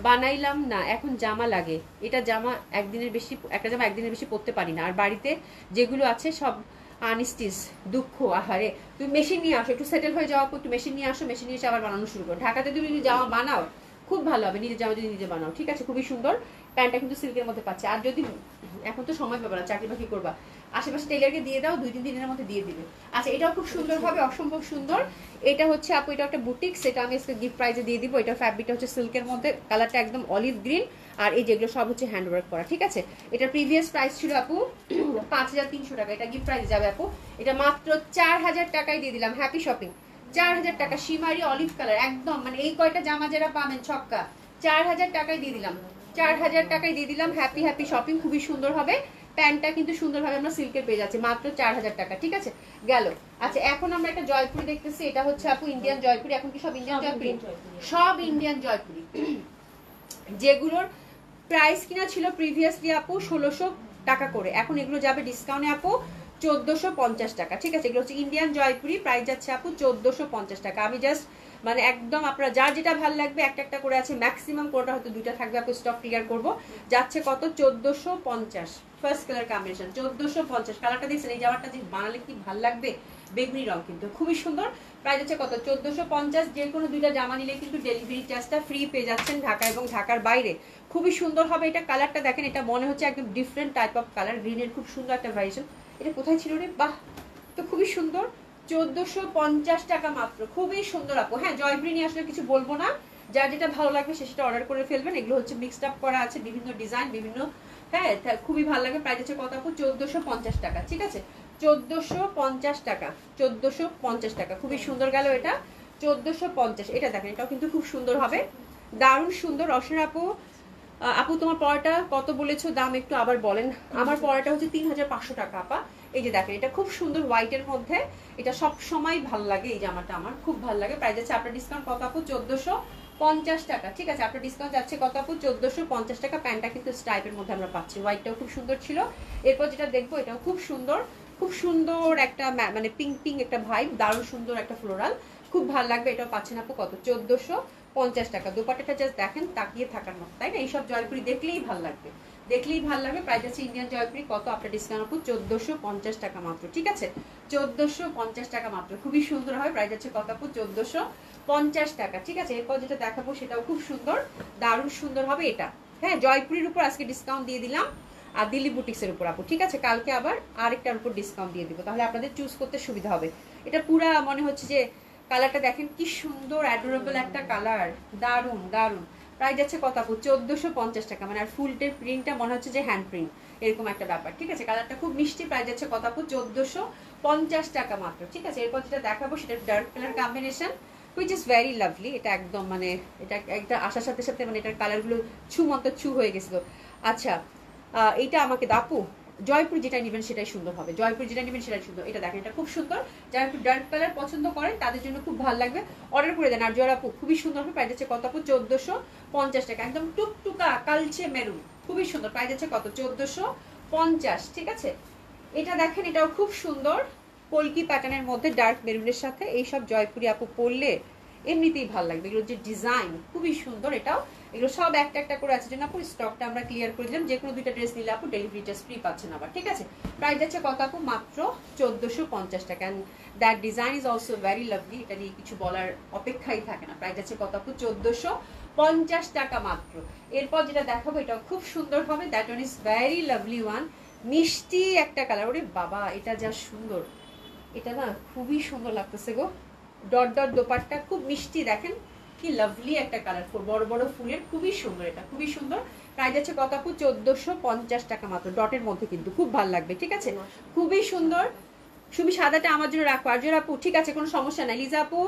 বানাইলাম না, এখন জামা লাগে। এটা জামা একদিনের বেশি, একটা জামা একদিনের বেশি পরতে পারি না, আর বাড়িতে যেগুলো আছে সব আনস্টিচ, দুঃখ। আহারে, তুমি মেশিন নিয়ে আসো, একটু সেটেল হয়ে যাও আপু, একটু মেশিন নিয়ে আসো, মেশিন নিয়ে এসে আবার বানানো শুরু করো। ঢাকাতে তুমি জামা বানাও, খুব ভালো হবে, নিজের জামা যদি নিজে বানাও, ঠিক আছে। খুবই সুন্দর, প্যান্টটা কিন্তু সিল্কের মধ্যে পাচ্ছে। আর যদি এখন তো সময় পাবে না, চাকরি বাকরি করবা, আশেপাশে টেলারকে দিয়ে দাও, 2-3 দিনের মধ্যে দিয়ে দিবে। আচ্ছা, এটাও খুব সুন্দর হবে, অসম্ভব সুন্দর। এটা হচ্ছে আপু, এটা একটা বুটিক্স, এটা আমি আজকে গিফট প্রাইজে দিয়ে দিব। এটা ফ্যাব্রিকটা হচ্ছে সিল্কের মধ্যে, কালারটা একদম অলিভ গ্রিন, আর এই যেগুলো সব হচ্ছে হ্যান্ড ওয়ার্ক করা, ঠিক আছে। এটার প্রিভিয়াস প্রাইস ছিল আপু 5300 টাকা, এটা গিফট প্রাইজে যাবে আপু, এটা মাত্র 4000 টাকায় দিয়ে দিলাম। হ্যাপি শপিং, 4000 টাকা, শিমারি অলিভ কালার, একদম মানে এই কয়টা জামা যারা পাবেন ছক্কা, 4000 টাকায় দিয়ে দিলাম, 4000 টাকায় দিয়ে দিলাম। হ্যাপি হ্যাপি শপিং, খুবই সুন্দর হবে। প্যান্টটা কিন্তু সুন্দরভাবে আমরা সিল্কের পেয়ে যাচ্ছি, মাত্র 4000 টাকা, ঠিক আছে, গেল। আচ্ছা, এখন আমরা একটা জয়পুরি দেখতেছি, এটা হচ্ছে আপু ইন্ডিয়ান জয়পুরি। এখন কি সব ইন্ডিয়ান জয়পুরি? সব ইন্ডিয়ান জয়পুরি, যেগুলোর প্রাইস কিনা ছিল প্রিভিয়াসলি আপু 1600 টাকা করে, এখন এগুলো যাবে ডিসকাউন্টে আপু 1450 টাকা, ঠিক আছে। এগুলো হচ্ছে ইন্ডিয়ান জয়পুরি, প্রাইস যাচ্ছে আপু 1450 টাকা। আমি জাস্ট মানে একদম আপনারা যার যেটা ভালো লাগবে, একটা একটা করে আছে, ম্যাক্সিমাম কোনটা হয়তো 2টা থাকবে আপু, স্টক ক্লিয়ার করব। যাচ্ছে কত? 1450, ফার্স্ট কালার কম্বিনেশন 1450। কালারটা দেখছেন, এই জামাটা যে বানালে কি ভালো লাগবে, বেগুনি রং, কিন্তু খুবই সুন্দর। প্রাইস হচ্ছে কত? 1450। যে কোনো 2টা জামা নিলে কিন্তু ডেলিভারি চার্জটা ফ্রি পেয়ে যাচ্ছেন, ঢাকা এবং ঢাকার বাইরে। খুবই সুন্দর হবে। এটা কালারটা দেখেন, এটা মনে হচ্ছে একদম ডিফারেন্ট টাইপ অফ কালার, গ্রিনের খুব সুন্দর একটা ভ্যারিয়েশন। এটা কোথায় ছিল রে, বাহ, তো খুবই সুন্দর। 1450 টাকা মাত্র, খুবই সুন্দর আপু। হ্যাঁ, জয়পুরি নিয়ে আসলে কিছু বলবো না, যার যেটা ভালো লাগবে সে সেটা অর্ডার করে ফেলবেন। এগুলো হচ্ছে মিক্সড আপ করা আছে, বিভিন্ন ডিজাইন, বিভিন্ন, হ্যাঁ খুবই ভালো লাগে। প্রাইস হচ্ছে কত আপু? 1450 টাকা, ঠিক আছে, 1450 টাকা, 1450 টাকা, খুবই সুন্দর গেল এটা। 1450। এটা দেখেন, এটাও কিন্তু খুব সুন্দর হবে, দারুণ সুন্দর। রসনা আপু, আপু তোমার পড়াটা কত বলেছো দাম একটু আবার বলেন। আমার পড়াটা হচ্ছে 3500 টাকা আপা। এই যে দেখেন, এটা খুব সুন্দর হোয়াইটের মধ্যে, এটা সব সময় ভালো লাগে, এই জামাটা আমার খুব ভালো লাগে। প্রাইস আছে আপনার ডিসকাউন্ট কত আপু? 1450 টাকা। ঠিক আছে, আপনার ডিসকাউন্ট যাচ্ছে কত আপু? 1450 টাকা। প্যান্টটা কিন্তু স্ট্রাইপের মধ্যে আমরা পাচ্ছি, হোয়াইটটাও খুব সুন্দর ছিল। এরপর যেটা দেখবো, এটাও খুব সুন্দর, খুব সুন্দর একটা মানে পিঙ্ক পিঙ্ক একটা ভাইব, দারুণ সুন্দর একটা ফ্লোরাল, খুব ভালো লাগবে। এটাও পাচ্ছেন আপু কত? 1450 টাকা। দোপাট্টাটা জাস্ট দেখেন, তাকিয়ে থাকার মতো, তাই না? এইসব জয়পুরি দেখলেই ভালো লাগবে, দেখলেই ভালো লাগবে। প্রাইস আছে ইন্ডিয়ান জয়পুরি কত? আপনার ডিসকাউন্ট আপু 1450 টাকা মাত্র। ঠিক আছে, 1450 টাকা মাত্র, খুবই সুন্দর হয়। প্রাইস আছে কত আপু? 1450 টাকা। ঠিক আছে, এরপর যেটা দেখাবো সেটাও খুব সুন্দর, দারুণ সুন্দর হবে এটা। হ্যাঁ, জয়পুরির উপর আজকে ডিসকাউন্ট দিয়ে দিলাম, আর দিল্লি বুটিক্সের উপর আপু। ঠিক আছে, কালকে আবার আরেকটার উপর ডিসকাউন্ট দিয়ে দিব, তাহলে আপনাদের চুজ করতে সুবিধা হবে। এটা পুরা মনে হচ্ছে যে কালারটা দেখেন কি সুন্দর, অ্যাডোরেবল একটা কালার, দারুণ দারুণ। প্রাইস যাচ্ছে কত আপু? 1450 টাকা। মানে আর ফুলটের প্রিন্টটা মনে হচ্ছে যে হ্যান্ড প্রিন্ট, এরকম একটা ব্যাপার। ঠিক আছে, কালারটা খুব মিষ্টি। প্রাইস যাচ্ছে কত আপু? 1450 টাকা মাত্র। ঠিক আছে, এরপর যেটা দেখাবো সেটা dark colour combination, which is very lovely. এটা একদম মানে এটা একটা আসার সাথে সাথে মানে এটার কালারগুলো ছু মতো ছু হয়ে গেছিল। আচ্ছা, এইটা আমাকে দাপু জয়পুর যেটা নেবেন সেটাই সুন্দর হবে, জয়পুর যেটা নেবেন সেটাই সুন্দর। এটা দেখেন, এটা খুব সুন্দর, যারা একটু ডার্ক কালার পছন্দ করেন তাদের জন্য খুব ভালো লাগবে, অর্ডার করে দেন। আর জয় আপু খুবই সুন্দর হবে। প্রাইস আছে কত আপু? 1450 টাকা। একদম টুকটুকা কালচে মেরুন, খুবই সুন্দর। প্রাইস আছে কত? 1450। ঠিক আছে, এটা দেখেন, এটাও খুব সুন্দর, কলকি প্যাটার্নের মধ্যে ডার্ক মেরুনের সাথে। এইসব জয়পুরি আপু পরলে এমনিতেই ভালো লাগবে, এগুলো যে ডিজাইন খুবই সুন্দর। এটাও এগুলো সব একটা একটা করে আছে, জন্য আপু স্টকটা আমরা ক্লিয়ার করে দিলাম। যে কোনো দুইটা ড্রেস নিলে আপু ডেলিভারি চার্জ ফ্রি পাচ্ছেন আবার। ঠিক আছে, প্রাইস আছে কত আপু? মাত্র 1450 টাকা। And that design is also very lovely, এটা নিয়ে কিছু বলার অপেক্ষাই থাকে না। প্রাইস আছে কত আপু? 1450 টাকা মাত্র। এরপর যেটা দেখাবো এটাও খুব সুন্দর হবে, that one is very lovely one, মিষ্টি একটা কালার। ওরে বাবা, এটা যা সুন্দর, এটা না খুবই সুন্দর লাগতেছে গো। ডট ডট দোপাট্টা খুব মিষ্টি, দেখেন কি লাভলি একটা কালার, বড় বড় ফুলের, খুবই সুন্দর, এটা খুবই সুন্দর। প্রাইস আছে কত আপু? 1450 টাকা মাত্র, ডটের মধ্যে কিন্তু খুব ভালো লাগবে। ঠিক আছে, খুবই সুন্দর। তুমি সাদাটা আমার জন্য রাখো। আর আপু ঠিক আছে, কোনো সমস্যা নাই। লিজা আপু,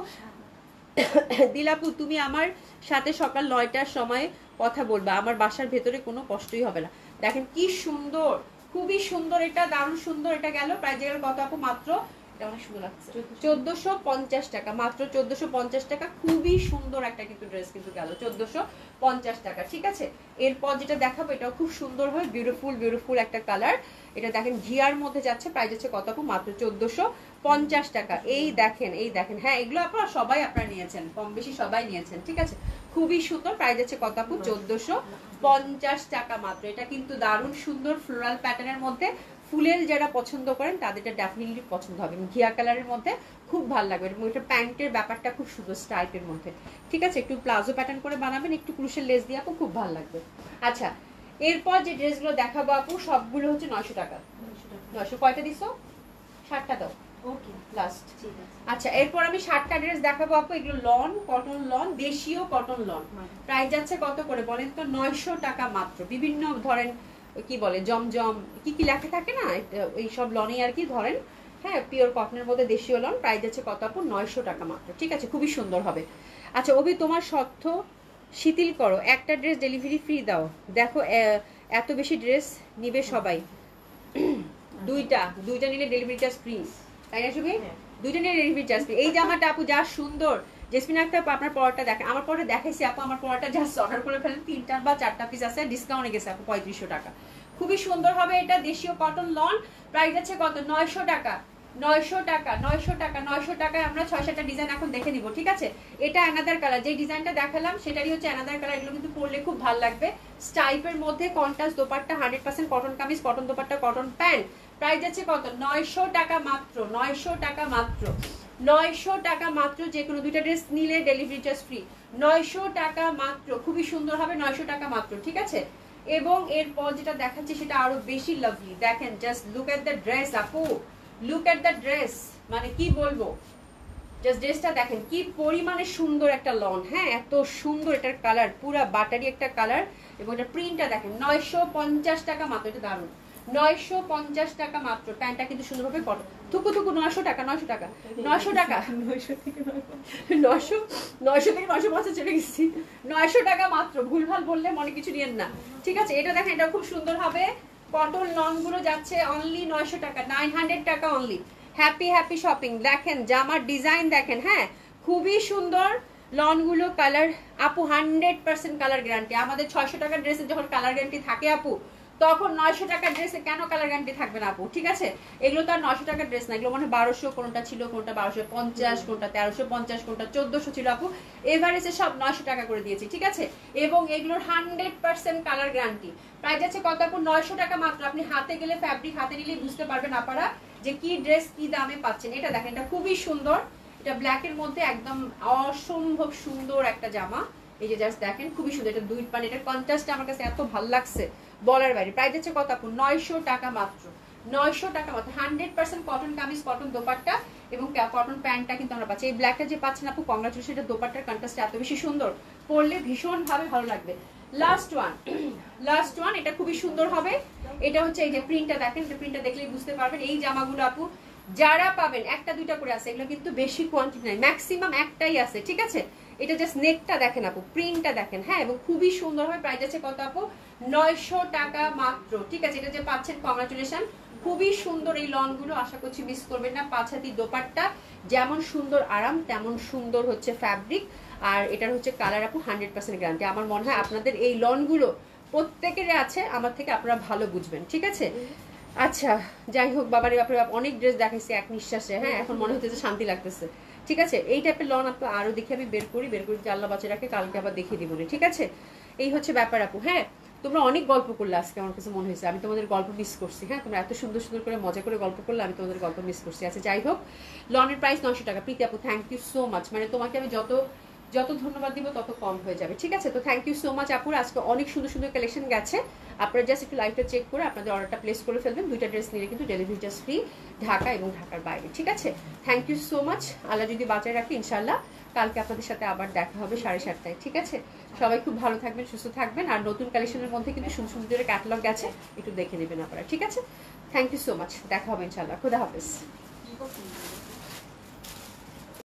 দিলাপু তুমি আমার সাথে সকাল 9টার সময় কথা বলবা, আমার বাসার ভেতরে কোনো কষ্টই হবে না। দেখেন কি সুন্দর, খুবই সুন্দর, এটা দারুণ সুন্দর। এটা গেল, প্রাইস গেল কত আপু? মাত্র, এটা অনেক সুন্দর লাগছে, 1450 টাকা মাত্র, 1450 টাকা। খুবই সুন্দর একটা কিন্তু ড্রেস কিন্তু গেল 1450 টাকা। ঠিক আছে, এরপর যেটা দেখাবো এটাও খুব সুন্দর হয়, বিউটিফুল বিউটিফুল একটা কালার। এটা দেখেন ঘিয়ার মধ্যে যাচ্ছে, প্রাইস হচ্ছে কত আপু? মাত্র 1450 টাকা। এই দেখেন, এই দেখেন, হ্যাঁ এগুলো আপনারা সবাই আপনারা নিয়েছেন, কম বেশি সবাই নিয়েছেন। ঠিক আছে, খুবই সুন্দর। প্রাইস হচ্ছে কত আপু? 1450 টাকা মাত্র। এটা কিন্তু দারুণ সুন্দর ফ্লোরাল প্যাটার্নের মধ্যে, ফুলের যারা পছন্দ করেন তাদেরটা ডেফিনেটলি পছন্দ হবে, ঘিয়া কালারের মধ্যে খুব ভালো লাগবে। এবং এটা প্যান্টের ব্যাপারটা খুব সুন্দর স্টাইপের মধ্যে। ঠিক আছে, একটু প্লাজো প্যাটার্ন করে বানাবেন, একটু ক্রুশের লেস দিয়ে আপু, খুব ভালো লাগবে। আচ্ছা, এরপর যে ড্রেসগুলো দেখাবো আপু সবগুলো হচ্ছে 900 টাকা। 900 কয়টা দিছো? 60টা দাও। ওকে, লাস্ট। আচ্ছা, এরপর আমি 60টা ড্রেস দেখাবো আপু। এগুলো লন, কটন লন, দেশীয় কটন লন। প্রাইস যাচ্ছে কত করে বলেন তো? 900 টাকা মাত্র। বিভিন্ন ধরেন কি বলে জমজম কি কি লেখা থাকে না, এই সব লনেই আর কি ধরেন। হ্যাঁ, পিওর কটনের মধ্যে দেশীয় লন। প্রাইস যাচ্ছে কত আপু? 900 টাকা মাত্র। ঠিক আছে, খুবই সুন্দর হবে। আচ্ছা অভি, তোমার সত্য শিথিল করো, একটা ড্রেস ডেলিভারি ফ্রি দাও। দেখো এত বেশি ড্রেস নিবে সবাই, দুইটা নিলে ডেলিভারি চার্জ ফ্রি, তাই না শুভি? দুইটা নিলে ডেলিভারি চার্জ ফ্রি। এই জামাটা আপু যা সুন্দর, জেসমিন আক্তার আপনার পড়াটা দেখেন, আমার পড়াটা দেখাইছি আপু, আমার পড়াটা জাস্ট অর্ডার করে ফেলেন, 3টা বা 4টা পিস আছে, ডিসকাউন্টে গেছে আপু 3500 টাকা। খুবই সুন্দর হবে এটা, দেশীয় কটন লন। প্রাইস আছে কত? 900 টাকা। 900 টাকা, 900 টাকা, 900 টাকায় আমরা 6-7টা ডিজাইন এখন দেখে নিব। ঠিক আছে, এটা অ্যানাদার কালার, যে ডিজাইনটা দেখালাম সেটারই হচ্ছে অ্যানাদার কালার। এগুলো কিন্তু পরলে খুব ভালো লাগবে, স্টাইপের মধ্যে contrast dupatta, 100% cotton kameez, cotton dupatta, cotton pant. Price আছে কত? 900 টাকা মাত্র, 900 টাকা মাত্র, 900 টাকা মাত্র। যে কোনো দুইটা ড্রেস নিলে ডেলিভারি চার্জ ফ্রি, 900 টাকা মাত্র। খুবই সুন্দর হবে, 900 টাকা মাত্র। ঠিক আছে, এবং এরপর যেটা দেখাচ্ছি সেটা আরো বেশি লাভলি। দেখেন, just look at the dress আপু, লুক এট দ্য ড্রেস, মানে কি বলবো, জাস্ট ড্রেসটা দেখেন কি পরিমাণে সুন্দর একটা লন। হ্যাঁ, এত সুন্দর এটার কালার, পুরা বাটারি একটা কালার। এবং এটা প্রিন্টটা দেখেন, 950 টাকা মাত্র। এটা দারুণ, 950 টাকা মাত্র। প্যান্টটা কিন্তু সুন্দরভাবে কটন, থুকু থুকু 900 টাকা, 900 টাকা, 900 টাকা, 900 থেকে 950 চলে গেছি। 900 টাকা মাত্র, ভুলভাল বললে মনে কিছু নিয়েন না, ঠিক আছে? এটা দেখেন, এটা খুব সুন্দর হবে। কটন লন গুলো যাচ্ছে অনলি 900 টাকা, 900 টাকা অনলি। Happy happy shopping. দেখেন জামার ডিজাইন দেখেন, হ্যাঁ খুবই সুন্দর লন গুলো, কালার আপু 100% কালার গ্যারান্টি। আমাদের 600 টাকার ড্রেসে যখন কালার গ্যারান্টি থাকে আপু, তখন 900 টাকার ড্রেসে কেন কালার গ্যারান্টি থাকবে না আপু? ঠিক আছে, এগুলো তো আর 900 টাকার ড্রেস না, এগুলো মানে 1200, কোনটা ছিল, কোনটা 1250, কোনটা 1350, কোনটা 1400 ছিল আপু। এভারেজে সব 900 টাকা করে দিয়েছি, ঠিক আছে? এবং এগুলোর 100% কালার গ্যারান্টি। প্রাইস আছে কত আপু? 900 টাকা মাত্র। আপনি হাতে গেলে, ফ্যাব্রিক হাতে নিলেই বুঝতে পারবেন আপনারা যে কি ড্রেস কি দামে পাচ্ছেন। এটা দেখেন, এটা খুবই সুন্দর, এটা ব্ল্যাক এর মধ্যে একদম অসম্ভব সুন্দর একটা জামা। এই যে জাস্ট দেখেন, খুবই সুন্দর। এটা দুই পান, এটা কন্ট্রাস্ট আমার কাছে এত ভালো লাগছে বলার বাইরে। প্রাইস হচ্ছে কত আপু? 900 টাকা মাত্র, 900 টাকা মাত্র। 100% কটন কামিজ, কটন দোপাট্টা এবং কটন প্যান্টটা কিন্তু আমরা পাচ্ছি। এই ব্ল্যাকটা যে পাচ্ছেন আপু, কংগ্রাচুলেশন। এটা দোপাট্টার কন্ট্রাস্ট এত বেশি সুন্দর, পরলে ভীষণ ভাবে ভালো লাগবে। লাস্ট ওয়ান, লাস্ট ওয়ান, এটা খুবই সুন্দর হবে। এটা হচ্ছে এই যে প্রিন্টটা দেখেন, এটা প্রিন্টটা দেখলেই বুঝতে পারবেন। এই জামাগুলো আপু যারা পাবেন, একটা দুইটা করে আছে, এগুলো কিন্তু বেশি কোয়ান্টিটি নাই, ম্যাক্সিমাম একটাই আছে, ঠিক আছে? এটা জাস্ট নেকটা দেখেন আপু, প্রিন্টটা দেখেন, হ্যাঁ, এবং খুবই সুন্দর হবে। প্রাইস আছে কত আপু? 900 টাকা মাত্র, ঠিক আছে? এটা যে পাচ্ছেন, কংগ্রাচুলেশন। খুবই সুন্দর এই লন গুলো, আশা করছি মিস করবেন না। 5 হাতি দোপাট্টা, যেমন সুন্দর আরাম তেমন সুন্দর হচ্ছে ফ্যাব্রিক। আর এটার হচ্ছে কালার আপু 100% গ্যারান্টি। আমার মনে হয় আপনাদের এই লন গুলো প্রত্যেকের আছে, আমার থেকে আপনারা ভালো বুঝবেন, ঠিক আছে? আচ্ছা, যাই হোক, বাবারে বাপরে বাপ, অনেক ড্রেস দেখাইছি এক নিঃশ্বাসে, হ্যাঁ, এখন মনে হচ্ছে যে শান্তি লাগতেছে, ঠিক আছে? এই টাইপের লন আপু আরো দেখে আমি বের করি আল্লাহ বাঁচিয়ে রাখে, কালকে আবার দেখিয়ে দিব, ঠিক আছে? এই হচ্ছে ব্যাপার আপু। হ্যাঁ, তোমরা অনেক গল্প করলে আজকে, আমার কাছে মনে হয়েছে আমি তোমাদের গল্প মিস করছি। হ্যাঁ, তোমরা এত সুন্দর সুন্দর করে মজা করে গল্প করলে, আমি তোমাদের গল্প মিস করছি। আচ্ছা, যাই হোক, লনের প্রাইস 900 টাকা। প্রীতি আপু, থ্যাংক ইউ সো মাচ। মানে তোমাকে আমি যত ধন্যবাদ দিব তত কম হয়ে যাবে, ঠিক আছে? তো থ্যাংক ইউ সো মাচ আপুর। আজকে অনেক সুন্দর সুন্দর কালেকশন গেছে। আপনারা জাস্ট একটু লাইভটা চেক করে আপনাদের অর্ডারটা প্লেস করে ফেলবেন। দুইটা ড্রেস নিলে কিন্তু ডেলিভারি চার্জ ফ্রি, ঢাকা এবং ঢাকার বাইরে, ঠিক আছে? Thank you so much. আল্লাহ যদি বাঁচায় রাখে, ইনশাল্লাহ কালকে আপনাদের সাথে আবার দেখা হবে 7:30টায়, ঠিক আছে? সবাই খুব ভালো থাকবেন, সুস্থ থাকবেন। আর নতুন কালেকশনের মধ্যে কিন্তু সুন্দর সুন্দর ক্যাটালগ গেছে, একটু দেখে নেবেন আপনারা, ঠিক আছে? Thank you so much. দেখা হবে ইনশাল্লাহ। খুদা হাফেজ।